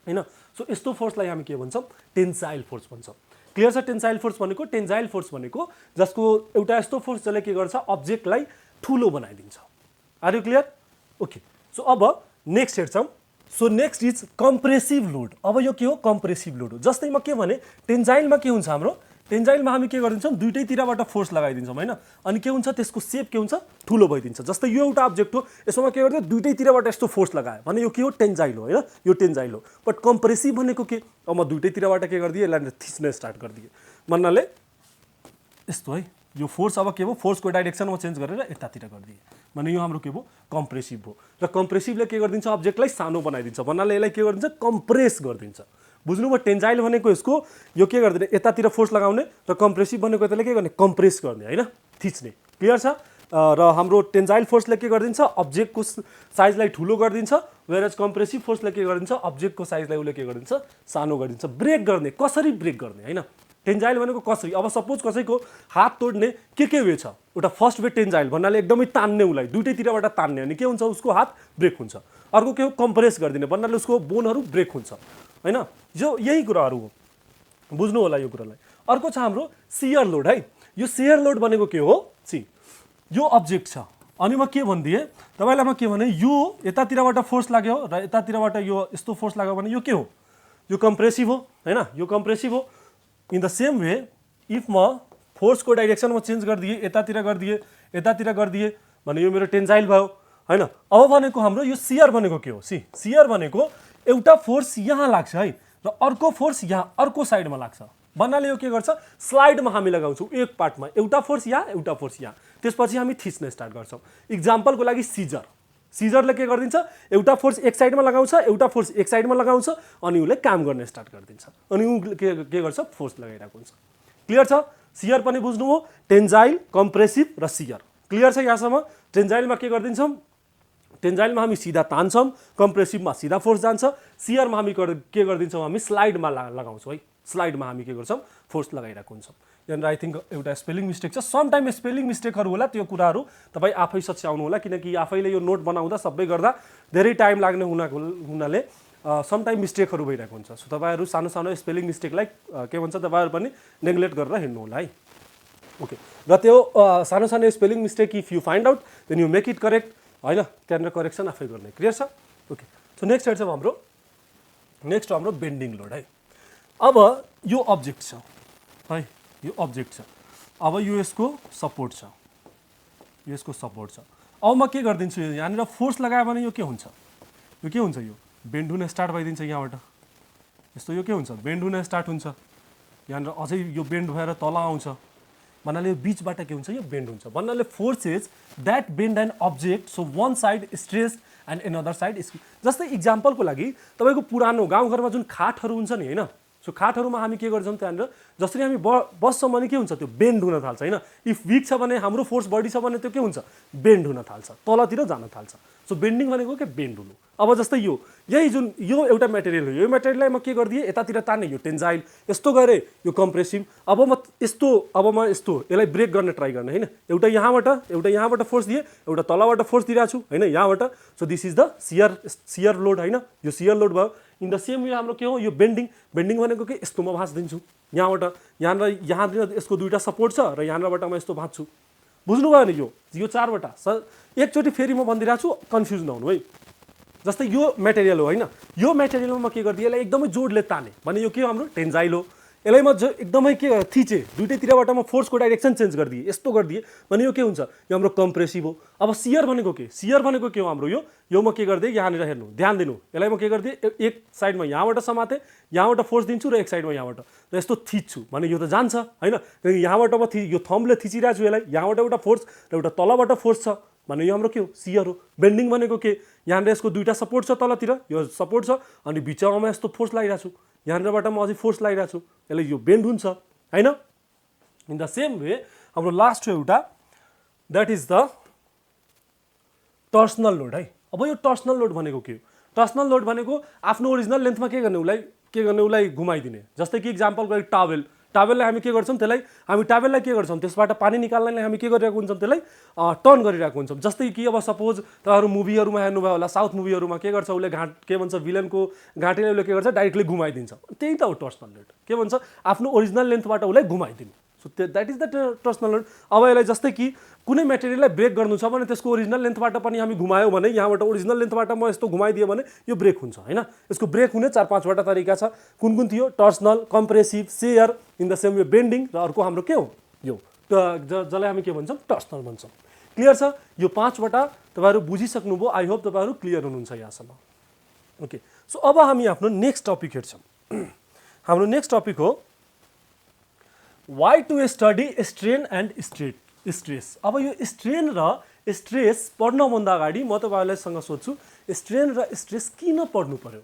हैन। सो यस्तो फोर्सलाई हामी के भन्छौँ, टेन्साइल फोर्स भन्छौँ। क्लियर छ? टेन्साइल फोर्स भनेको, टेन्साइल फोर्स भनेको जसको एउटा यस्तो फोर्स जसले के गर्छ, अब्जेक्टलाई ठुलो बनाइदिन्छ। Are you clear? Okay. So अब नेक्स्ट हेर्छौँ। So next is compressive load. अब यो के हो, कम्प्रेसिभ लोड हो। जस्तै म के भने टेन्जाइलमा के हुन्छ हाम्रो, टेन्जाइलमा हामी के गरिदिन्छौँ, दुईटैतिरबाट फोर्स लगाइदिन्छौँ हैन, अनि के हुन्छ त्यसको सेप के हुन्छ, ठुलो भइदिन्छ। जस्तै यो एउटा अब्जेक्ट हो, यसमा के गर्छ, दुईटैतिरबाट यस्तो फोर्स लगायो भने यो के हो, टेन्जाइल हो हैन, यो टेन्जाइल हो। बट कम्प्रेसिभ भनेको के, अब म दुईटैतिरबाट के गरिदिएँ, यसलाई थिच्न स्टार्ट गरिदिएँ भन्नाले यस्तो है, यो फोर्स अब के भयो, फोर्सको डाइरेक्सन म चेन्ज गरेर यतातिर गरिदिएँ भने यो हाम्रो के भयो, कम्प्रेसिभ हो। र कम्प्रेसिभले के गरिदिन्छ, अब्जेक्टलाई सानो बनाइदिन्छ भन्नाले यसलाई के गरिदिन्छ, कम्प्रेस गरिदिन्छ। बुझ्नुभयो? टेन्जाइल भनेको यसको यो के गरिदिने, यतातिर फोर्स लगाउने, र कम्प्रेसिभ भनेको यसले के गर्ने, कम्प्रेस गर्ने हैन, थिच्ने। क्लियर छ? र हाम्रो टेन्जाइल फोर्सले के गरिदिन्छ, अब्जेक्टको साइजलाई ठुलो गरिदिन्छ, वेयरएज कम्प्रेसिभ फोर्सले के गरिदिन्छ, अब्जेक्टको साइजलाई उसले के गरिदिन्छ, सानो गरिदिन्छ। ब्रेक गर्ने, कसरी ब्रेक गर्ने हैन। टेन्जाइल भनेको कसरी, अब सपोज कसैको हात तोड्ने के वे छ, एउटा फर्स्ट वे टेन्जाइल भन्नाले एकदमै तान्ने, उसलाई दुईटैतिरबाट तान्ने, अनि के हुन्छ, उसको हात ब्रेक हुन्छ। अर्को के हो, कम्प्रेस गरिदिने भन्नाले उसको बोनहरू ब्रेक हुन्छ हैन। जो यही कुराहरू हो, बुझ्नु होला यो कुरालाई। अर्को छ हाम्रो सियर लोड है। यो सियर लोड भनेको के हो, सी यो अब्जेक्ट छ अनि म के भनिदिएँ तपाईँलाई, म के भने यो यतातिरबाट फोर्स लाग्यो र यतातिरबाट यो यस्तो फोर्स लाग्यो भने यो के हो, यो कम्प्रेसिभ हो हैन, यो कम्प्रेसिभ हो। In the same way if म फोर्सको डाइरेक्सन म चेन्ज गरिदिएँ, यतातिर गरिदिएँ भने यो मेरो टेन्जाइल भयो हैन। अब भनेको हाम्रो यो सियर भनेको के हो, सी सियर भनेको एउटा फोर्स यहाँ लाग्छ है र अर्को फोर्स यहाँ अर्को साइडमा लाग्छ भन्नाले यो के गर्छ, स्लाइडमा हामी लगाउँछौँ एक पार्टमा, एउटा फोर्स यहाँ एउटा फोर्स यहाँ, त्यसपछि हामी थिच्न स्टार्ट गर्छौँ। इक्जाम्पलको लागि सिजर, सिजरले के गरिदिन्छ, एउटा फोर्स एक साइडमा लगाउँछ, एउटा फोर्स एक साइडमा लगाउँछ, अनि उसले काम गर्न स्टार्ट गरिदिन्छ, अनि ऊ के गर्छ, फोर्स लगाइरहेको हुन्छ। क्लियर छ? सियर पनि बुझ्नु हो, टेन्जाइल, कम्प्रेसिभ र सियर। क्लियर छ यहाँसम्म? टेन्जाइलमा के गरिदिन्छौँ, टेन्जाइलमा हामी सिधा तान्छौँ, कम्प्रेसिभमा सिधा फोर्स जान्छ, सियरमा हामी के गरिदिन्छौँ, हामी स्लाइडमा लगाउँछौँ है, स्लाइडमा हामी के गर्छौँ, फोर्स लगाइरहेको हुन्छौँ। यहाँनिर आई थिङ्क एउटा स्पेलिङ मिस्टेक छ, समटाइम स्पेलिङ मिस्टेकहरू होला, त्यो कुराहरू तपाईँ आफै सच्याउनु होला, किनकि आफैले यो नोट बनाउँदा सबै गर्दा धेरै टाइम लाग्ने हुनाले समटाइम मिस्टेकहरू भइरहेको हुन्छ। सो तपाईँहरू सानो सानो स्पेलिङ मिस्टेकलाई के भन्छ, तपाईँहरू पनि नेग्लेक्ट गरेर हिँड्नु होला है। ओके, र त्यो सानो सानो spelling mistake if you find out then you make it correct हैन, त्यहाँनिर करेक्सन आफै गर्ने। क्लियर छ? ओके। सो नेक्स्ट हेर्छौँ हाम्रो, नेक्स्ट हाम्रो बेन्डिङ लोड है। अब यो अब्जेक्ट छ है, यो अब्जेक्ट छ, अब यो यसको सपोर्ट छ, यो यसको सपोर्ट छ। अब म के गरिदिन्छु, यहाँनिर फोर्स लगायो भने यो के हुन्छ, यो के हुन्छ, यो बेन्ड हुन स्टार्ट भइदिन्छ यहाँबाट यस्तो, यो के हुन्छ, बेन्ड हुन स्टार्ट हुन्छ, यहाँनिर अझै यो बेन्ड भएर तल आउँछ भन्नाले यो बिचबाट के हुन्छ, यो बेन्ड हुन्छ भन्नाले forces that bend an object, so one side stretch and another side squeeze. जस्तै इक्जाम्पलको लागि तपाईँको पुरानो गाउँघरमा जुन खाटहरू हुन्छ नि हैन, सो खाटहरूमा हामी के गर्छौँ, त्यहाँनिर जसरी हामी बस्छौँ भने के हुन्छ, त्यो बेन्ड हुन थाल्छ हैन। इफ विक छ भने, हाम्रो फोर्स बढी छ भने त्यो के हुन्छ, बेन्ड हुन थाल्छ, तलतिर जान थाल्छ। सो बेन्डिङ भनेको के, बेन्ड हुनु। अब जस्तै यो यही जुन यो एउटा मेटेरियल हो, यो मेटेरियललाई म के गरिदिएँ, यतातिर तान्ने, यो टेन्जाइल, यस्तो गरेँ यो कम्प्रेसिभ। अब म यस्तो यसलाई ब्रेक गर्ने ट्राई गर्ने हैन, एउटा यहाँबाट फोर्स दिएँ, एउटा तलबाट फोर्स दिइरहेको छु हैन, यहाँबाट। So this is the shear load हैन, यो सियर लोड भयो। इन द सेम वे हाम्रो के हो, यो बेन्डिङ भनेको के, यस्तो म भाँच्दिन्छु यहाँनिर यसको दुईवटा सपोर्ट छ र यहाँनिरबाट म यस्तो भाँच्छु। बुझ्नुभयो नि? यो चारवटा एकचोटि फेरि म भनिदिइरहेको छु, कन्फ्युज नहुनु है। जस्तै यो मेटेरियल हो हैन, यो मेटेरियलमा म के गरिदिएँ, यसलाई एकदमै जोडले ताने भने यो के हो, हाम्रो टेन्जाइल हो। यसलाई म एकदमै के थिचेँ, दुईटैतिरबाट म फोर्सको डाइरेक्सन चेन्ज गरिदिएँ, यस्तो गरिदिएँ भने यो के हुन्छ, यो हाम्रो कम्प्रेसिभ हो। अब सियर भनेको के, सियर भनेको के हो हाम्रो, यो म के गरिदिएँ, यहाँनिर हेर्नु, ध्यान दिनु, यसलाई म के गरिदिएँ, एक साइडमा यहाँबाट समातेँ, यहाँबाट फोर्स दिन्छु र एक साइडमा यहाँबाट र यस्तो थिच्छु भने यो त जान्छ होइन, यहाँबाट म यो थम्बले थिचिरहेको छु यसलाई, यहाँबाट एउटा फोर्स र एउटा तलबाट फोर्स छ भने यो हाम्रो के हो, सियर हो। बेन्डिङ भनेको के, यहाँनिर यसको दुईवटा सपोर्ट छ, तलतिर यो सपोर्ट छ अनि बिचमा यस्तो फोर्स लगाइरहेको छु, यहाँनिरबाट म अझै फोर्स लगाइरहेको छु, यसले यो बेन्ड हुन्छ होइन। इन द सेम वे हाम्रो लास्ट एउटा that is the torsional load है। अब यो टर्सनल लोड भनेको के हो, टर्सनल लोड भनेको आफ्नो ओरिजिनल लेन्थमा के गर्ने उसलाई घुमाइदिने। जस्तै कि इक्जाम्पलको लागि टावेललाई हामी के गर्छौँ, त्यसलाई हामी टावेललाई के गर्छौँ, त्यसबाट पानी निकाल्नलाई हामी के गरिरहेको हुन्छौँ, त्यसलाई टर्न गरिरहेको हुन्छौँ। जस्तै कि अब सपोज तपाईँहरू मुभीहरूमा हेर्नुभयो होला, साउथ मुभीहरूमा के गर्छ उसले के भन्छ, भिलनको घाँटीले उसले के गर्छ, डाइरेक्टली घुमाइदिन्छ, त्यही त हो टर्सनल लोड। के भन्छ, आफ्नो ओरिजिनल लेन्थबाट उसलाई घुमाइदिने, so that is the torsional load. अब यसलाई जस्तै कि कुनै मेटेरियललाई ब्रेक गर्नु छ भने त्यसको ओरिजिनल लेन्थबाट पनि हामी घुमायो भने, यहाँबाट ओरिजिनल लेन्थबाट म यस्तो घुमाइदिएँ भने यो ब्रेक हुन्छ होइन। यसको ब्रेक हुने 4-5वटा तरिका छ। कुन कुन थियो, torsional, compressive, share, in the same way bending र अर्को हाम्रो के हो यो जसलाई हामी के भन्छौँ, टर्सनल भन्छौँ। क्लियर छ, यो 5वटा तपाईँहरू बुझिसक्नुभयो, आई होप तपाईँहरू क्लियर हुनुहुन्छ यहाँसम्म। ओके, सो अब हामी आफ्नो नेक्स्ट टपिक हेर्छौँ। हाम्रो नेक्स्ट टपिक हो why to study strain and stress. अब यो स्ट्रेन र स्ट्रेस पढ्नभन्दा अगाडि म तपाईँहरूसँग सोध्छु, स्ट्रेन र स्ट्रेस किन पढ्नु पर्यो?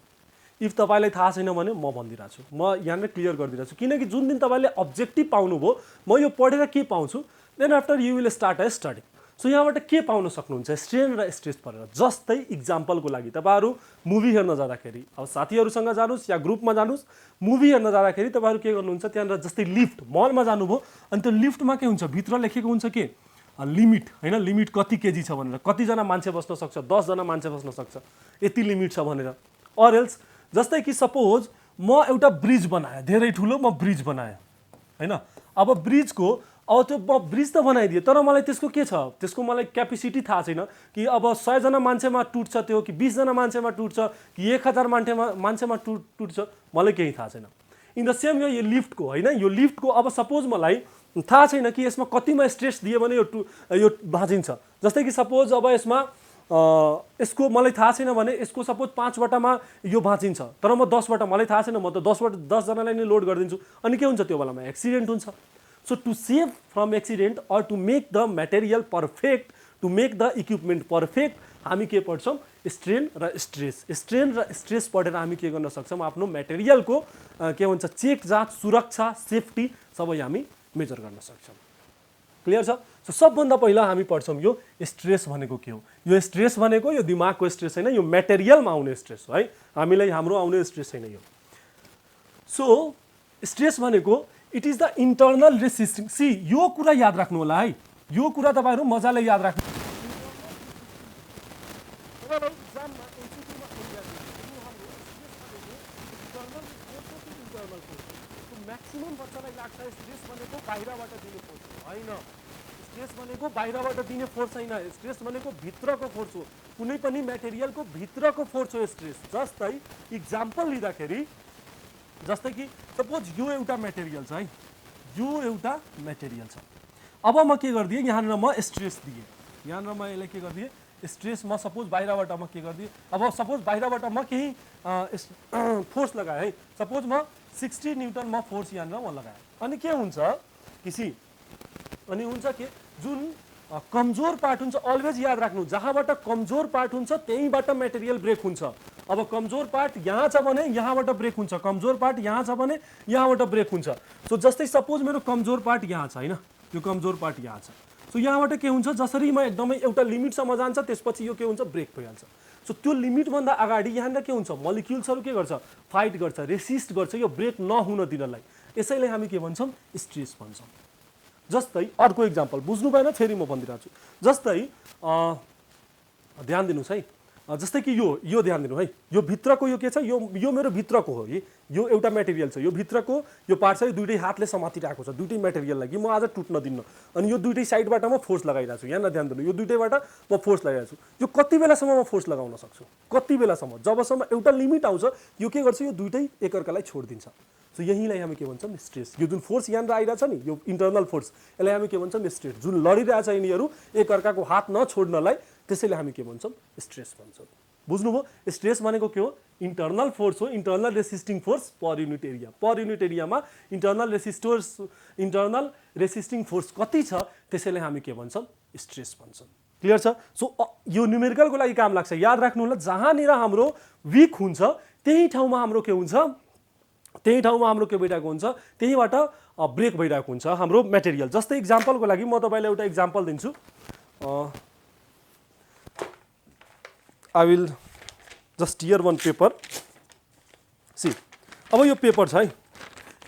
इफ तपाईँलाई थाहा छैन भने म भनिदिरहेको छु, म यहाँनिर क्लियर गरिदिरहेको छु। किनकि जुन दिन तपाईँले अब्जेक्टिभ पाउनुभयो, म यो पढेर के पाउँछु, then after you will start a study. So यहाँबाट के पाउन सक्नुहुन्छ, स्ट्रेन र स्ट्रेस पढेर। जस्तै इक्जाम्पलको लागि तपाईँहरू मुभी हेर्न जाँदाखेरि, अब साथीहरूसँग जानुहोस् या ग्रुपमा जानुहोस्, मुभी हेर्न जाँदाखेरि तपाईँहरू के गर्नुहुन्छ, त्यहाँनिर जस्तै लिफ्ट, मलमा जानुभयो अनि त्यो लिफ्टमा के हुन्छ, भित्र लेखेको हुन्छ के, लिमिट होइन, लिमिट कति केजी छ भनेर, कतिजना मान्छे बस्न सक्छ, 10जना मान्छे बस्न सक्छ, यति लिमिट छ भनेर। अर एल्स जस्तै कि सपोज म एउटा ब्रिज बनाएँ, धेरै ठुलो म ब्रिज बनाएँ होइन। अब ब्रिजको अब त्यो म ब्रिज त बनाइदिएँ, तर मलाई त्यसको के छ, त्यसको मलाई क्यापेसिटी थाहा छैन कि अब 100जना मान्छेमा टुट्छ त्यो, कि 20जना मान्छेमा टुट्छ, कि 1000 मान्छेमा टुट्छ, मलाई केही थाहा छैन। इन द सेम यो लिफ्टको होइन, यो लिफ्टको अब सपोज मलाई थाहा छैन कि यसमा कतिमा स्ट्रेस दियो भने यो भाँचिन्छ। जस्तै कि सपोज अब यसमा यसको मलाई थाहा छैन भने यसको सपोज 5वटामा यो भाँचिन्छ, तर म 10वटा मलाई थाहा छैन, म त 10जनालाई नै लोड गरिदिन्छु, अनि के हुन्छ, त्यो बेलामा एक्सिडेन्ट हुन्छ। So to save from accident or to make the material perfect, to make the equipment perfect, हामी के पढ्छौँ, स्ट्रेन र स्ट्रेस। स्ट्रेन र स्ट्रेस पढेर हामी के गर्न सक्छौँ, आफ्नो मेटेरियलको के भन्छ, चेक, जाँच, सुरक्षा, सेफ्टी सबै हामी मेजर गर्न सक्छौँ। क्लियर छ। सो सबभन्दा पहिला हामी पढ्छौँ यो स्ट्रेस भनेको के हो। यो स्ट्रेस भनेको यो दिमागको स्ट्रेस होइन, यो मेटेरियलमा आउने स्ट्रेस हो है, हामीलाई हाम्रो आउने स्ट्रेस छैन यो। सो स्ट्रेस भनेको it is the internal resisting. See यो कुरा याद राख्नु होला है, यो कुरा तपाईँहरू मजाले याद राख्नु। म्याक्सिमम बच्चालाई लाग्छ स्ट्रेस भनेको बाहिरबाट दिने फोर्स होइन, स्ट्रेस भनेको बाहिरबाट दिने फोर्स होइन, स्ट्रेस भनेको भित्रको फोर्स हो, कुनै पनि मेटेरियलको भित्रको फोर्स हो स्ट्रेस। जस्तै इक्जाम्पल लिँदाखेरि, जस्तै कि सपोज यो एउटा मेटेरियल छ है, यो एउटा मेटेरियल छ, अब म के गरिदिएँ, यहाँनिर म स्ट्रेस दिएँ, यहाँनिर म यसलाई के गरिदिएँ, स्ट्रेस म सपोज बाहिरबाट म के गरिदिएँ, अब सपोज बाहिरबाट म केही फोर्स लगाएँ है, सपोज म 60 न्युटन म फोर्स यहाँनिर म लगाएँ, अनि के हुन्छ किसी, अनि हुन्छ के, जुन कमजोर पार्ट हुन्छ, अलवेज याद राख्नु, जहाँबाट कमजोर पार्ट हुन्छ त्यहीँबाट मेटेरियल ब्रेक हुन्छ। अब कमजोर पार्ट यहाँ छ भने यहाँबाट ब्रेक हुन्छ, कमजोर पार्ट यहाँ छ भने यहाँबाट ब्रेक हुन्छ। सो जस्तै सपोज मेरो कमजोर पार्ट यहाँ छ होइन, यो कमजोर पार्ट यहाँ छ, सो यहाँबाट के हुन्छ, जसरी म एकदमै एउटा लिमिटसम्म जान्छ त्यसपछि यो के हुन्छ, ब्रेक भइहाल्छ। सो त्यो लिमिटभन्दा अगाडि यहाँनिर के हुन्छ, मलिक्युल्सहरू के गर्छ, फाइट गर्छ, रेसिस्ट गर्छ यो ब्रेक नहुन दिनलाई, यसैले हामी के भन्छौँ, स्ट्रेस भन्छौँ। जस्तै अर्को इक्जाम्पल बुझ्नु भएन, फेरि म भनिदिरहेको छु। जस्तै ध्यान दिनुहोस् है, जस्तै कि यो ध्यान दिनु है, यो भित्रको यो के छ, यो मेरो भित्रको हो, यो एउटा मेटेरियल छ, यो भित्रको यो पार्ट छ, यो दुइटै हातले समातिरहेको छ, दुइटै मेटेरियललाई कि म आज टुट्न दिन्न, अनि यो दुइटै साइडबाट म फोर्स लगाइरहेको छु। यहाँनिर ध्यान दिनु, यो दुइटैबाट म फोर्स लगाइरहेको छु। यो कति बेलासम्म म फोर्स लगाउन सक्छु, कति बेलासम्म, जबसम्म एउटा लिमिट आउँछ, यो के गर्छ, यो दुइटै एकअर्कालाई छोडिदिन्छ। सो यहीँलाई हामी के भन्छौँ स्ट्रेस। यो जुन फोर्स यहाँनिर आइरहेछ नि यो इन्टरनल फोर्स यसलाई हामी के भन्छौँ स्ट्रेस। जुन लडिरहेछ यिनीहरू एकअर्काको हात नछोड्नलाई त्यसैले हामी के भन्छौँ स्ट्रेस भन्छौँ। बुझ्नुभयो स्ट्रेस भनेको के हो इन्टरनल फोर्स हो internal resisting force per unit area. Per unit एरियामा इन्टरनल रेसिस्टिङ फोर्स कति छ त्यसैले हामी के भन्छौँ स्ट्रेस भन्छौँ। क्लियर छ। सो यो न्युमेरिकलको लागि काम लाग्छ। याद राख्नु होला जहाँनिर हाम्रो विक हुन्छ त्यही ठाउँमा हाम्रो के हुन्छ त्यही ठाउँमा हाम्रो के भइरहेको हुन्छ त्यहीबाट ब्रेक भइरहेको हुन्छ हाम्रो मेटेरियल। जस्तै इक्जाम्पलको लागि म तपाईँलाई एउटा इक्जाम्पल दिन्छु। I will just tear one paper see. अब यो पेपर छ है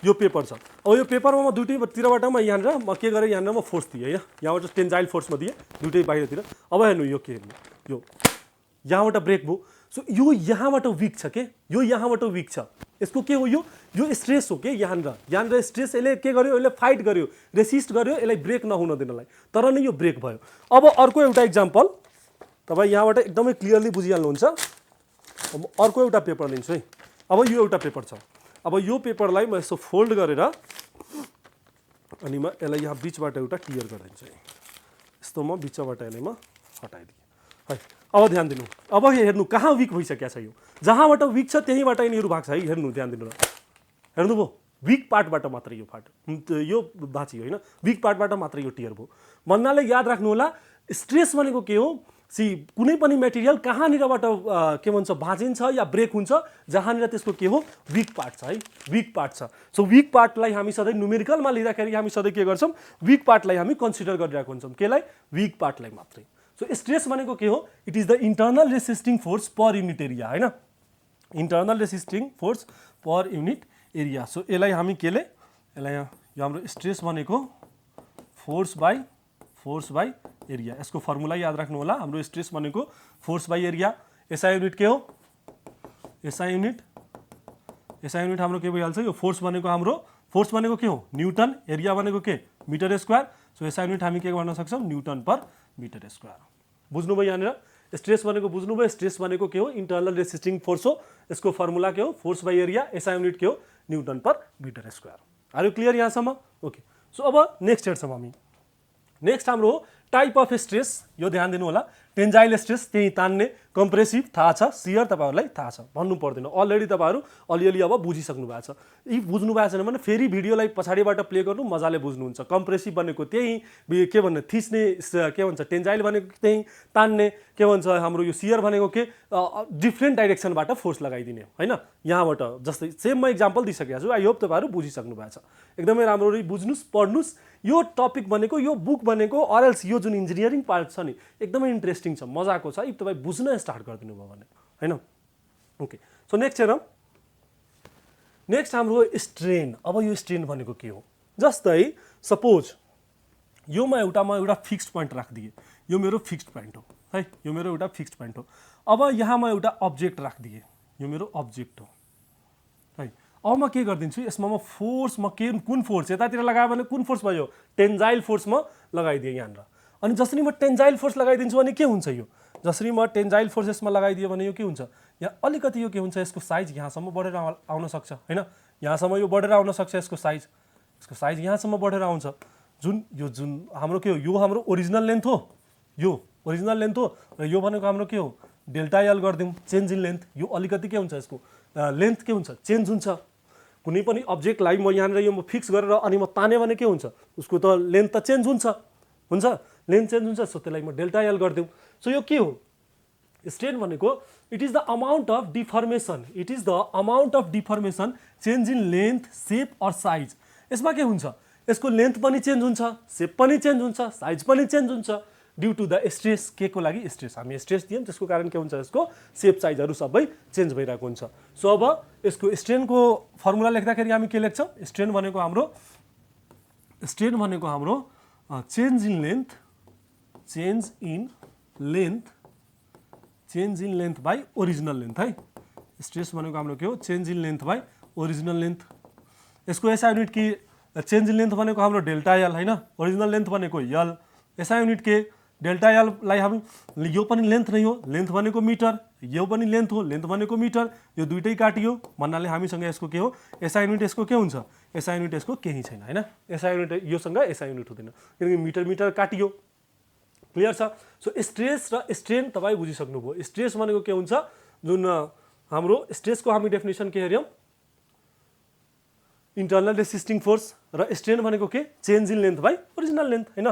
यो पेपर छ। अब यो पेपरमा म दुईटैतिरबाट म यहाँनिर म के गरेँ यहाँनिर म फोर्स दिएँ यहाँबाट टेन्जाइल फोर्समा दिएँ दुईटै बाहिरतिर। अब हेर्नु यो के हेर्नु यो यहाँबाट ब्रेक भयो। सो यो यहाँबाट विक छ के यो यहाँबाट विक छ यसको के हो यो स्ट्रेस हो के यहाँनिर स्ट्रेस यसले के गर्यो यसले फाइट गर्यो रेसिस्ट गर्यो यसलाई ब्रेक नहुन दिनलाई तर नै यो ब्रेक भयो। अब अर्को एउटा इक्जाम्पल तपाईँ यहाँबाट एकदमै क्लियरली बुझिहाल्नुहुन्छ। अब अर्को एउटा पेपर लिन्छु है। अब यो एउटा पेपर छ। अब यो पेपरलाई म यसो फोल्ड गरेर अनि म यसलाई यहाँ बिचबाट एउटा क्लियर गरिदिन्छु है। यस्तो म बिचबाट यसलाई म हटाइदिएँ है। अब ध्यान दिनु अब हेर्नु कहाँ विक भइसकेको छ यो जहाँबाट विक छ त्यहीँबाट यिनीहरू भाग्छ है। हेर्नु ध्यान दिनु हेर्नुभयो विक पार्टबाट मात्रै यो यो बाँचियो होइन विक पार्टबाट मात्रै यो टियर भयो भन्नाले याद राख्नु होला स्ट्रेस भनेको के हो सी कुनै पनि मेटेरियल कहाँनिरबाट के भन्छ भाँचिन्छ या ब्रेक हुन्छ जहाँनिर त्यसको के हो विक पार्ट छ है विक पार्ट छ। सो विक पार्टलाई हामी सधैँ न्युमेरिकलमा लिँदाखेरि हामी सधैँ के गर्छौँ विक पार्टलाई हामी कन्सिडर गरिरहेको हुन्छौँ केलाई विक पार्टलाई मात्रै। सो स्ट्रेस भनेको के हो it is the internal resisting force per unit area होइन internal resisting force per unit area. So यसलाई हामी केले यसलाई यो हाम्रो स्ट्रेस भनेको फोर्स बाई एरिया यसको फर्मुला याद राख्नु होला। हाम्रो स्ट्रेस भनेको force by area. SI unit के हो एसआई युनिट हाम्रो के भइहाल्छ यो फोर्स भनेको के हो न्युटन एरिया भनेको के metre square. So SI unit हामी के गर्न सक्छौँ न्युटन पर मिटर स्क्वायर। बुझ्नुभयो यहाँनिर स्ट्रेस भनेको बुझ्नुभयो स्ट्रेस भनेको के हो इन्टरनल रेसिस्टिङ फोर्स हो यसको फर्मुला के हो force by area SI unit के हो newton per metre square. Are you clear यहाँसम्म ओके। सो अब नेक्स्ट हेर्छौँ हामी नेक्स्ट हाम्रो हो टाइप अफ स्ट्रेस। यो ध्यान दिनु होला टेन्जाइल स्ट्रेस त्यही तान्ने कम्प्रेसिभ थाहा छ सियर तपाईँहरूलाई थाहा छ भन्नु पर्दैन अलरेडी तपाईँहरू अलिअलि अब बुझिसक्नु भएको छ। यी बुझ्नु भएको छैन भने फेरि भिडियोलाई पछाडिबाट प्ले गर्नु मजाले बुझ्नुहुन्छ। कम्प्रेसिभ भनेको त्यही के भन्ने थिच्ने के भन्छ टेन्जाइल भनेको त्यही तान्ने के भन्छ हाम्रो यो सियर भनेको के डिफ्रेन्ट डाइरेक्सनबाट फोर्स लगाइदिने होइन यहाँबाट जस्तै सेम म इक्जाम्पल दिइसकेको छु। आई होप तपाईँहरू बुझिसक्नु भएको छ एकदमै राम्ररी बुझ्नुहोस् पढ्नुहोस्। यो टपिक भनेको यो बुक भनेको अरएल्स यो जुन इन्जिनियरिङ पार्ट छ नि एकदमै इन्ट्रेस्टिङ छ मजाको छ तपाईँ बुझ्न स्टार्ट गरिदिनु भयो भने होइन ओके। सो नेक्स्ट हेरौँ नेक्स्ट हाम्रो स्ट्रेन। अब यो स्ट्रेन भनेको के हो जस्तै सपोज यो म एउटा फिक्स्ड पोइन्ट राखिदिएँ यो मेरो फिक्स्ड पोइन्ट हो है यो मेरो एउटा फिक्स्ड पोइन्ट हो। अब यहाँ म एउटा अब्जेक्ट राखिदिएँ यो मेरो अब्जेक्ट हो है। अब म के गरिदिन्छु यसमा म फोर्स म के कुन फोर्स यतातिर लगायो भने कुन फोर्स भयो टेन्जाइल फोर्स म लगाइदिएँ यहाँनिर। अनि जसरी म टेन्जाइल फोर्स लगाइदिन्छु भने के हुन्छ यो जसरी म टेन्जाइल फोर्स यसमा लगाइदिएँ भने यो के हुन्छ यहाँ अलिकति यो के हुन्छ यसको साइज यहाँसम्म बढेर आउन सक्छ होइन यहाँसम्म यो बढेर आउन सक्छ यसको साइज यहाँसम्म बढेर आउँछ। जुन हाम्रो के हो यो हाम्रो ओरिजिनल लेन्थ हो यो ओरिजिनल लेन्थ हो र यो भनेको हाम्रो के हो डेल्टा एल गरिदिउँ चेन्ज इन लेन्थ। यो अलिकति के हुन्छ यसको लेन्थ के हुन्छ चेन्ज हुन्छ। कुनै पनि अब्जेक्टलाई म यहाँनिर यो म फिक्स गरेर अनि म ताने भने के हुन्छ उसको त लेन्थ त चेन्ज हुन्छ लेन्थ चेन्ज हुन्छ। सो त्यसलाई म डेल्टा एल गरिदिउँ। सो यो के हो स्ट्रेन भनेको it is the amount of deformation change in length shape or size. यसमा के हुन्छ यसको लेन्थ पनि चेन्ज हुन्छ सेप पनि चेन्ज हुन्छ साइज पनि चेन्ज हुन्छ ड्यू टु द स्ट्रेस के को लागि स्ट्रेस हामी स्ट्रेस दियौँ त्यसको कारण के हुन्छ यसको सेप साइजहरू सबै चेन्ज भइरहेको हुन्छ। सो अब यसको स्ट्रेनको फर्मुला लेख्दाखेरि हामी के लेख्छौँ स्ट्रेन भनेको हाम्रो change in length by original length है। स्ट्रेस भनेको हाम्रो के हो change in length by original length. यसको एसआई युनिट की चेन्ज इन लेन्थ भनेको हाम्रो डेल्टा एल होइन ओरिजिनल लेन्थ भनेको यल एसआई युनिट के डेल्टा एललाई हामी यो पनि लेन्थ नै हो, लेन्थ भनेको मिटर, यो पनि लेन्थ हो, लेन्थ भनेको मिटर, यो दुइटै काटियो भन्नाले हामीसँग यसको के हो, एसआई युनिट यसको के हुन्छ, एसआई युनिट यसको केही छैन हैन। एसआई युनिट योसँग एसआई युनिट हुँदैन किनकि मिटर मिटर काटियो। क्लियर छ। सो स्ट्रेस र स्ट्रेन तपाईँ बुझिसक्नुभयो। स्ट्रेस भनेको के हुन्छ, जुन हाम्रो स्ट्रेसको हामी डेफिनेसन के हेऱ्यौँ, इन्टरनल रेसिस्टिङ फोर्स, र स्ट्रेन भनेको के, change in length by original length हैन।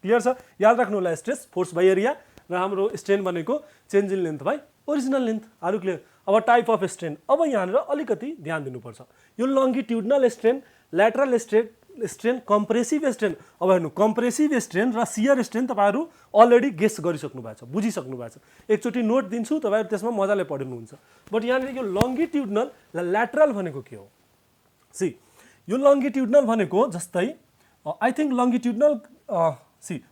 क्लियर छ। याद राख्नु होला, स्ट्रेस फोर्स बाई एरिया र हाम्रो स्ट्रेन भनेको change in length by original length. Are you clear. अब टाइप अफ स्ट्रेन, अब यहाँनिर अलिकति ध्यान दिनुपर्छ। यो longitudinal strain, lateral strain, compressive strain. अब हेर्नु, कम्प्रेसिभ स्ट्रेन र सियर स्ट्रेन तपाईँहरू अलरेडी गेस गरिसक्नु भएको छ, बुझिसक्नु भएको छ। एकचोटि नोट दिन्छु, तपाईँहरू त्यसमा मजाले पढ्नुहुन्छ। बट यहाँनिर यो लङ्गिट्युडनल र ल्याटरल भनेको के हो, सी यो लङ्गिट्युडनल भनेको जस्तै आई थिङ्क लङ्गिट्युडनल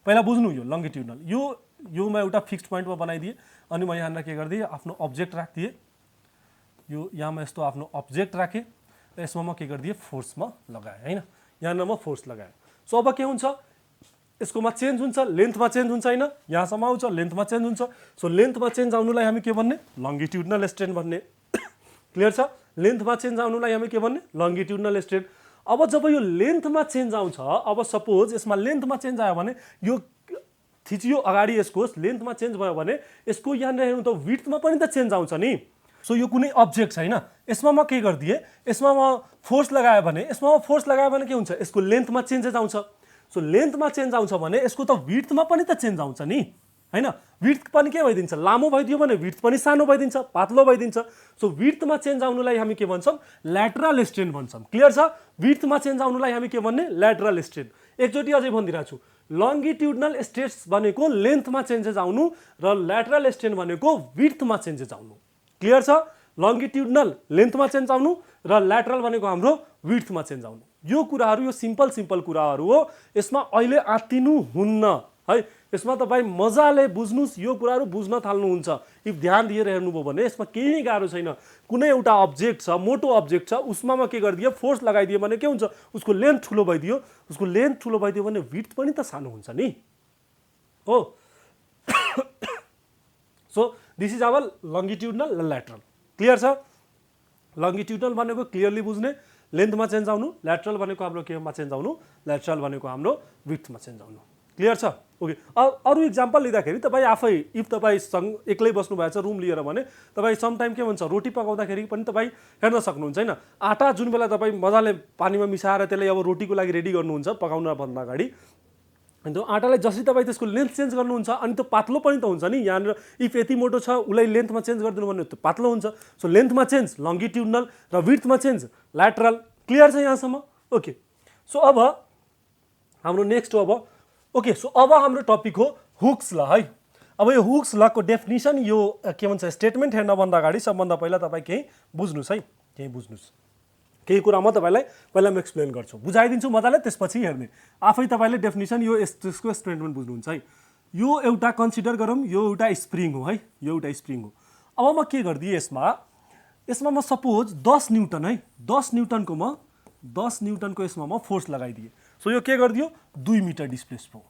पहिला बुझ्नु, यो लङ्गिट्युडनल यो म एउटा फिक्स्ड पोइन्टमा बनाइदिएँ अनि म यहाँनिर के गरिदिएँ, आफ्नो अब्जेक्ट राखिदिएँ। यो यहाँ म यस्तो आफ्नो अब्जेक्ट राखेँ र यसमा म के गरिदिएँ, फोर्समा लगाएँ हैन। यहाँनिर म फोर्स लगाएँ। सो अब के हुन्छ, यसकोमा चेन्ज हुन्छ, लेन्थमा चेन्ज हुन्छ हैन, यहाँसम्म आउँछ, लेन्थमा चेन्ज हुन्छ। सो लेन्थमा चेन्ज आउनुलाई हामी के भन्ने, लङ्गिट्युडनल स्ट्रेन भन्ने। क्लियर छ। लेन्थमा चेन्ज आउनुलाई हामी के भन्ने, लङ्गिट्युडनल स्ट्रेन। अब जब यो लेन्थमा चेन्ज आउँछ, अब सपोज यसमा लेन्थमा चेन्ज आयो भने यो थिचियो अगाडि, यसको लेन्थमा चेन्ज भयो भने यसको यहाँनिर हेर्नु त विड्थमा पनि त चेन्ज आउँछ नि। सो यो कुनै अब्जेक्ट छैन, यसमा म के गरिदिएँ, यसमा म फोर्स लगायो भने, यसमा म फोर्स लगायो भने के हुन्छ, यसको लेन्थमा चेन्जेस आउँछ। सो लेन्थमा चेन्ज आउँछ भने यसको त विड्थमा पनि त चेन्ज आउँछ नि हैन। विड्थ पनि के भइदिन्छ, लामो भइदियो भने विड्थ पनि सानो भइदिन्छ, पातलो भइदिन्छ। सो विड्थमा चेन्ज आउनुलाई हामी के भन्छौँ, ल्याटरल स्ट्रेन भन्छौँ। क्लियर छ। विड्थमा चेन्ज आउनुलाई हामी के भन्ने, ल्याटरल स्ट्रेन। एकचोटि अझै भनिदिरहेको छु, लङ्गिट्युडनल स्ट्रेस भनेको लेन्थमा चेन्जेस आउनु र ल्याटरल स्ट्रेन भनेको विड्थमा चेन्जेस आउनु। क्लियर छ। लङ्गिट्युडनल लेन्थमा चेन्ज आउनु र ल्याटरल भनेको हाम्रो विड्थमा चेन्ज आउनु। यो कुराहरू, यो सिम्पल कुराहरू हो, यसमा अहिले आत्तिनु हुन्न है। यसमा तपाईँ मजाले बुझ्नुहोस्, यो कुराहरू बुझ्न थाल्नुहुन्छ। इफ ध्यान दिएर हेर्नुभयो भने यसमा केही गाह्रो छैन। कुनै एउटा अब्जेक्ट छ, मोटो अब्जेक्ट छ, उसमा म के गरिदिएँ, फोर्स लगाइदिएँ भने के हुन्छ, उसको लेन्थ ठुलो भइदियो। उसको लेन्थ ठुलो भइदियो भने विड्थ पनि त सानो हुन्छ नि हो। So this is our longitudinal र ल्याटरल। क्लियर छ। लङ्गिट्युडनल भनेको क्लियरली बुझ्ने, लेन्थमा चेन्ज आउनु, ल्याटरल भनेको हाम्रो केमा चेन्ज आउनु, ल्याटरल भनेको हाम्रो विड्थमा चेन्ज आउनु। क्लियर छ। ओके। अरू इक्जाम्पल लिँदाखेरि तपाईँ आफै, इफ तपाईँसँग एक्लै बस्नु भएको छ रुम लिएर भने तपाईँ समटाइम के भन्छ, रोटी पकाउँदाखेरि पनि तपाईँ हेर्न सक्नुहुन्छ हैन। आटा जुन बेला तपाईँ मजाले पानीमा मिसाएर त्यसलाई अब रोटीको लागि रेडी गर्नुहुन्छ पकाउन भन्दा अगाडि, अनि त्यो आटालाई जसरी तपाईँ त्यसको लेन्थ चेन्ज गर्नुहुन्छ अनि त्यो पातलो पनि त हुन्छ नि। यहाँनिर इफ यति मोटो छ, उसलाई लेन्थमा चेन्ज गरिदिनु भने त्यो पातलो हुन्छ। सो लेन्थमा चेन्ज लङ्गिट्युडनल र विड्थमा चेन्ज ल्याटरल। क्लियर छ यहाँसम्म। ओके। सो अब हाम्रो नेक्स्ट हो, अब ओके। सो अब हाम्रो टपिक हो हुक्स ल है। अब यो हुक्स लको डेफिनेसन, यो के भन्छ, स्टेटमेन्ट हेर्नभन्दा अगाडि सबभन्दा पहिला तपाईँ केही बुझ्नुहोस् है, केही बुझ्नुहोस्। केही कुरा म तपाईँलाई पहिला म एक्सप्लेन गर्छु, बुझाइदिन्छु मजाले, त्यसपछि हेर्ने। आफै तपाईँले डेफिनेसन यो यसको स्टेटमेन्ट बुझ्नुहुन्छ है। यो एउटा कन्सिडर गरौँ, यो एउटा स्प्रिङ हो है, यो एउटा स्प्रिङ हो। अब म के गरिदिएँ, यसमा म सपोज 10 न्युटन है, 10 न्युटनको यसमा म फोर्स लगाइदिएँ। सो यो के गरिदियो, 2 मिटर डिस्प्लेस भयो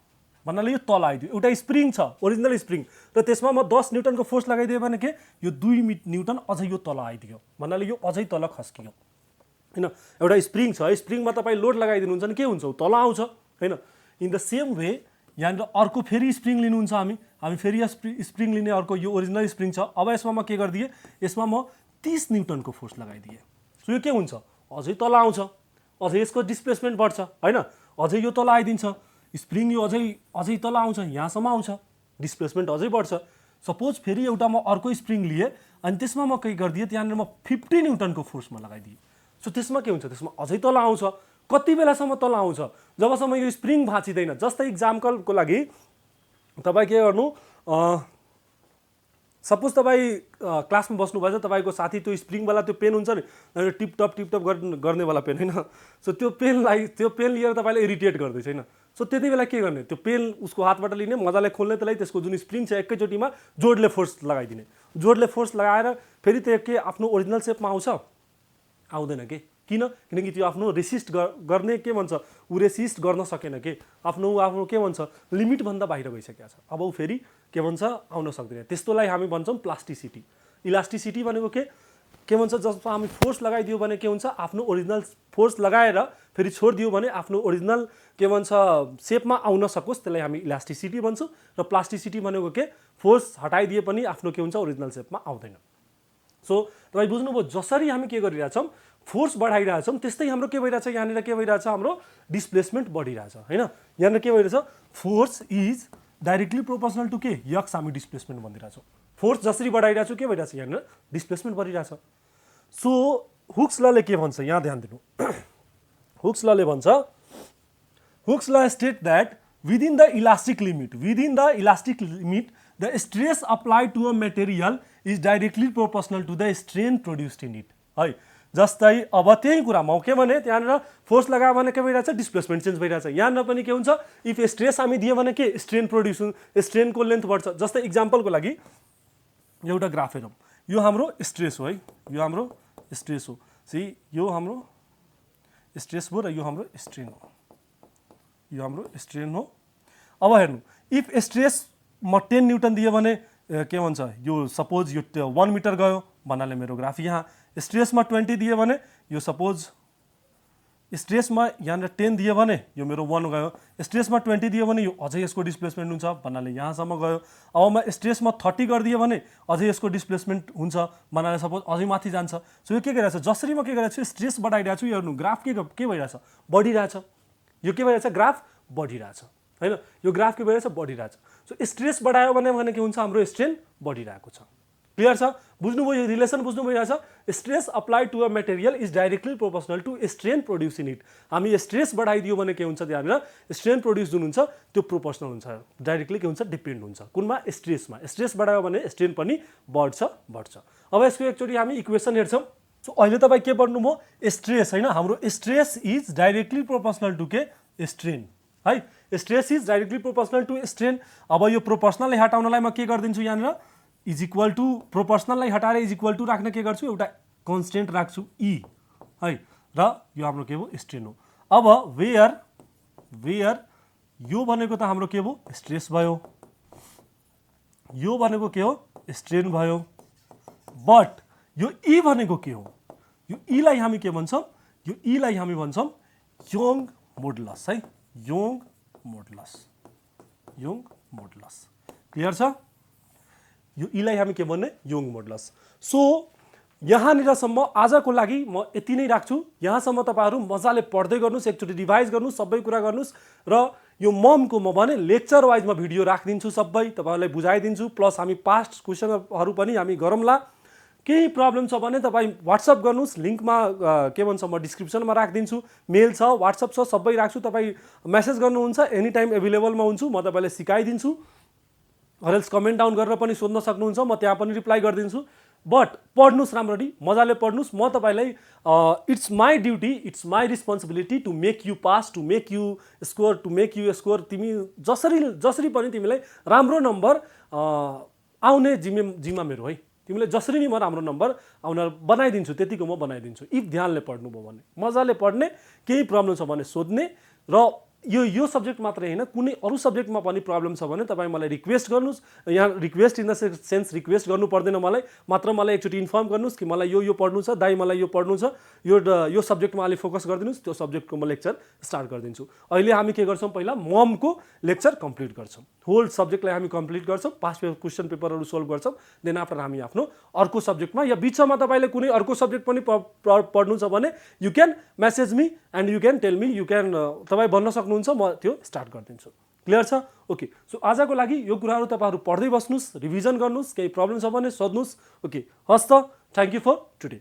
भन्नाले यो तल आइदियो। एउटा स्प्रिङ छ, ओरिजिनल स्प्रिङ, र त्यसमा म 10 न्युटनको फोर्स लगाइदिएँ भने के, यो 2 न्युटन अझै यो तल आइदियो भन्नाले यो अझै तल खस्कियो हैन। एउटा स्प्रिङ छ, स्प्रिङमा तपाईँ लोड लगाइदिनुहुन्छ भने के हुन्छ, तल आउँछ हैन। इन द सेम वे यहाँनिर अर्को फेरि स्प्रिङ लिनुहुन्छ, हामी फेरि स्प्रिङ लिने, अर्को यो ओरिजिनल स्प्रिङ छ। अब यसमा म के गरिदिएँ, यसमा म 30 न्युटनको फोर्स लगाइदिएँ। सो यो के हुन्छ, अझै तल आउँछ, अझै यसको डिस्प्लेसमेन्ट बढ्छ हैन, अझै यो तल आइदिन्छ। स्प्रिङ यो अझै तल आउँछ, यहाँसम्म आउँछ, डिस्प्लेसमेन्ट अझै बढ्छ। सपोज फेरि एउटा म अर्को स्प्रिङ लिएँ अनि त्यसमा म के गरिदिएँ, त्यहाँनिर म 50 न्युटनको फोर्समा लगाइदिएँ। सो त्यसमा के हुन्छ, त्यसमा अझै तल आउँछ। कति बेलासम्म तल आउँछ, जबसम्म यो स्प्रिङ भाँचिँदैन। जस्तै इक्जाम्पलको लागि तपाईँ के गर्नु, सपोज तपाईँ क्लासमा बस्नुभएछ, तपाईँको साथी त्यो स्प्रिङवाला त्यो पेन हुन्छ नि, टिपटप गर्नेवाला पेन होइन। सो त्यो पेन लिएर तपाईँले इरिटेट गर्दैछ होइन। सो त्यति बेला के गर्ने, त्यो पेन उसको हातबाट लिने, मजाले खोल्ने, त्यसलाई त्यसको जुन स्प्रिङ छ एकैचोटिमा जोडले फोर्स लगाइदिने। जोडले फोर्स लगाएर फेरि त्यो के आफ्नो ओरिजिनल सेपमा आउँछ, आउँदैन के, किन किनकि त्यो आफ्नो रेसिस्ट गर्ने के भन्छ ऊ रेसिस्ट गर्न सकेन के आफ्नो के भन्छ लिमिटभन्दा बाहिर गइसकेको छ। अब ऊ फेरि के भन्छ आउन सक्दैन। त्यस्तोलाई हामी भन्छौँ प्लास्टिसिटी। इलास्टिसिटी भनेको के भन्छ जब हामी फोर्स लगाइदियो भने के हुन्छ आफ्नो ओरिजिनल फोर्स लगाएर फेरि छोडिदियो भने आफ्नो ओरिजिनल के भन्छ सेपमा आउन सकोस्, त्यसलाई हामी इलास्टिसिटी भन्छौँ। र प्लास्टिसिटी भनेको के फोर्स हटाइदिए पनि आफ्नो के हुन्छ ओरिजिनल सेपमा आउँदैन। सो तपाईँ बुझ्नुभयो, जसरी हामी के गरिरहेछौँ फोर्स बढाइरहेछौँ त्यस्तै हाम्रो के भइरहेछ यहाँनिर के भइरहेछ हाम्रो डिस्प्लेसमेन्ट बढिरहेछ होइन। यहाँनिर के भइरहेछ force is directly proportional to के यक्स हामी डिस्प्लेसमेन्ट भनिरहेछौँ। फोर्स जसरी बढाइरहेको छु के भइरहेछ यहाँनिर डिस्प्लेसमेन्ट बढिरहेछ। सो हुक्स लले के भन्छ यहाँ ध्यान दिनु। हुक्स लले भन्छ हुक्स ल state that within the elastic limit the stress applied to a material is directly proportional to the strain produced in it है। जस्तै अब त्यही कुरामा के भने त्यहाँनिर फोर्स लगायो भने के भइरहेछ डिस्प्लेसमेन्ट चेन्ज भइरहेछ। यहाँनिर पनि के हुन्छ इफ स्ट्रेस हामी दियो भने के स्ट्रेन प्रोड्युस स्ट्रेनको लेन्थ बढ्छ। जस्तै इक्जाम्पलको लागि एउटा ग्राफ हेरौँ, यो हाम्रो स्ट्रेस हो है, यो हाम्रो स्ट्रेस हो। सी यो हाम्रो स्ट्रेस हो र यो हाम्रो स्ट्रेन हो, यो हाम्रो स्ट्रेन हो। अब हेर्नु इफ स्ट्रेस म 10 न्युटन दियो भने के भन्छ यो सपोज यो 1 मिटर गयो भन्नाले मेरो ग्राफ यहाँ। स्ट्रेसमा 20 दियो भने यो सपोज स्ट्रेसमा यहाँनिर 10 दियो भने यो मेरो 1 गयो। स्ट्रेसमा 20 दियो भने यो अझै यसको डिस्प्लेसमेन्ट हुन्छ भन्नाले यहाँसम्म गयो। अब म स्ट्रेसमा 30 गरिदियो भने अझै यसको डिस्प्लेसमेन्ट हुन्छ भन्नाले सपोज अझै माथि जान्छ। सो यो के गरिरहेछ जसरी म के गरिरहेको छु स्ट्रेस बढाइरहेको छु, यो हेर्नु ग्राफ के भइरहेछ बढिरहेछ। यो के भइरहेछ ग्राफ बढिरहेछ होइन, यो ग्राफ के भइरहेछ बढिरहेछ। सो स्ट्रेस बढायो भने के हुन्छ हाम्रो स्ट्रेन बढिरहेको छ। क्लियर छ, बुझ्नुभयो यो रिलेसन बुझ्नु भइरहेछ। Stress applied to a material is directly proportional to strain produce in it. हामी स्ट्रेस बढाइदियो भने के हुन्छ त्यहाँनिर स्ट्रेन प्रोड्युस जुन हुन्छ त्यो प्रोपोर्सनल हुन्छ, डाइरेक्टली के हुन्छ डिपेन्ड हुन्छ कुनमा स्ट्रेसमा। स्ट्रेस बढायो भने स्ट्रेन पनि बढ्छ। अब यसको एकचोटि हामी इक्वेसन हेर्छौँ। सो अहिले तपाईँ के पढ्नुभयो स्ट्रेस होइन, हाम्रो stress is directly proportional to के स्ट्रेन है। Stress is directly proportional to strain. अब यो प्रोपोर्सनललाई हटाउनलाई म के गरिदिन्छु यहाँनिर इज इक्वल टु प्रोपोर्सनललाई हटाएर इज इक्वल टु राख्न के गर्छु एउटा कन्स्टेन्ट राख्छु ई है, र यो हाम्रो के हो स्ट्रेन हो। अब वेयर यो भनेको त हाम्रो के हो स्ट्रेस भयो, यो भनेको के हो स्ट्रेन भयो, बट यो ई भनेको के हो यो ईलाई हामी के भन्छौँ यो ईलाई हामी भन्छौँ योङ मोडुलस है, योङ मोडुलस। क्लियर छ, यो ईलाई हामी के भन्ने योङ मोडुलस। सो यहाँनिरसम्म आजको लागि म यति नै राख्छु। यहाँसम्म तपाईँहरू मजाले पढ्दै गर्नुहोस्, एकचोटि रिभाइज गर्नुहोस्, सबै कुरा गर्नुहोस्। र यो ममको म भने लेक्चर वाइजमा भिडियो राखिदिन्छु, सबै तपाईँहरूलाई बुझाइदिन्छु। प्लस हामी पास्ट क्वेसनहरू पनि हामी गरौँला। केही प्रब्लम छ भने तपाईँ व्हाट्सएप गर्नुहोस्, लिङ्कमा के भन्छ म डिस्क्रिप्सनमा राखिदिन्छु, मेल छ व्हाट्सएप छ सबै राख्छु। तपाईँ मेसेज गर्नुहुन्छ एनी टाइम एभाइलेबलमा हुन्छु, म तपाईँलाई सिकाइदिन्छु। हरेल्स कमेन्ट डाउन गरेर पनि सोध्न सक्नुहुन्छ, म त्यहाँ पनि रिप्लाई गरिदिन्छु। बट पढ्नुहोस् राम्ररी, मजाले पढ्नुहोस्। म तपाईँलाई it's my duty, it's my responsibility to make you pass, to make you score. तिमी जसरी पनि तिमीलाई राम्रो नम्बर आउने जिम्मा मेरो है। तिमीले जसरी नि म राम्रो नम्बर आउन बनाइदिन्छु त्यतिको म बनाइदिन्छु। इफ ध्यानले पढ्नुभयो भने, मजाले पढ्ने, केही प्रब्लम छ भने सोध्ने। र यो सब्जेक्ट मात्रै होइन कुनै अरू सब्जेक्टमा पनि प्रब्लम छ भने तपाईँ मलाई रिक्वेस्ट गर्नुहोस्। यहाँ request in the sense request गर्नु पर्दैन, मलाई मात्र मलाई एकचोटि इन्फर्म गर्नुहोस् कि मलाई यो पढ्नु छ दाइ, मलाई यो पढ्नु छ, यो सब्जेक्टमा अलिक फोकस गरिदिनुहोस्, त्यो सब्जेक्टको म लेक्चर स्टार्ट गरिदिन्छु। अहिले हामी के गर्छौँ पहिला ममको लेक्चर कम्प्लिट गर्छौँ, होल सब्जेक्टलाई हामी कम्प्लिट गर्छौँ, पास्ट क्वेसन पेपरहरू सोल्भ गर्छौँ। देन आफ्टर हामी आफ्नो अर्को सब्जेक्टमा या बिचमा तपाईँले कुनै अर्को सब्जेक्ट पनि पढ्नु छ भने you can message me and you can tell me, you can तपाईँ भन्न सक्नुहुन्छ, म त्यो स्टार्ट गरिदिन्छु। क्लियर छ, ओके। सो आजको लागि यो कुराहरू तपाईँहरू पढ्दै बस्नुहोस्, रिभिजन गर्नुहोस्, केही प्रब्लम छ भने सोध्नुहोस्। ओके, हस् त, थ्याङ्क यू फर टुडे।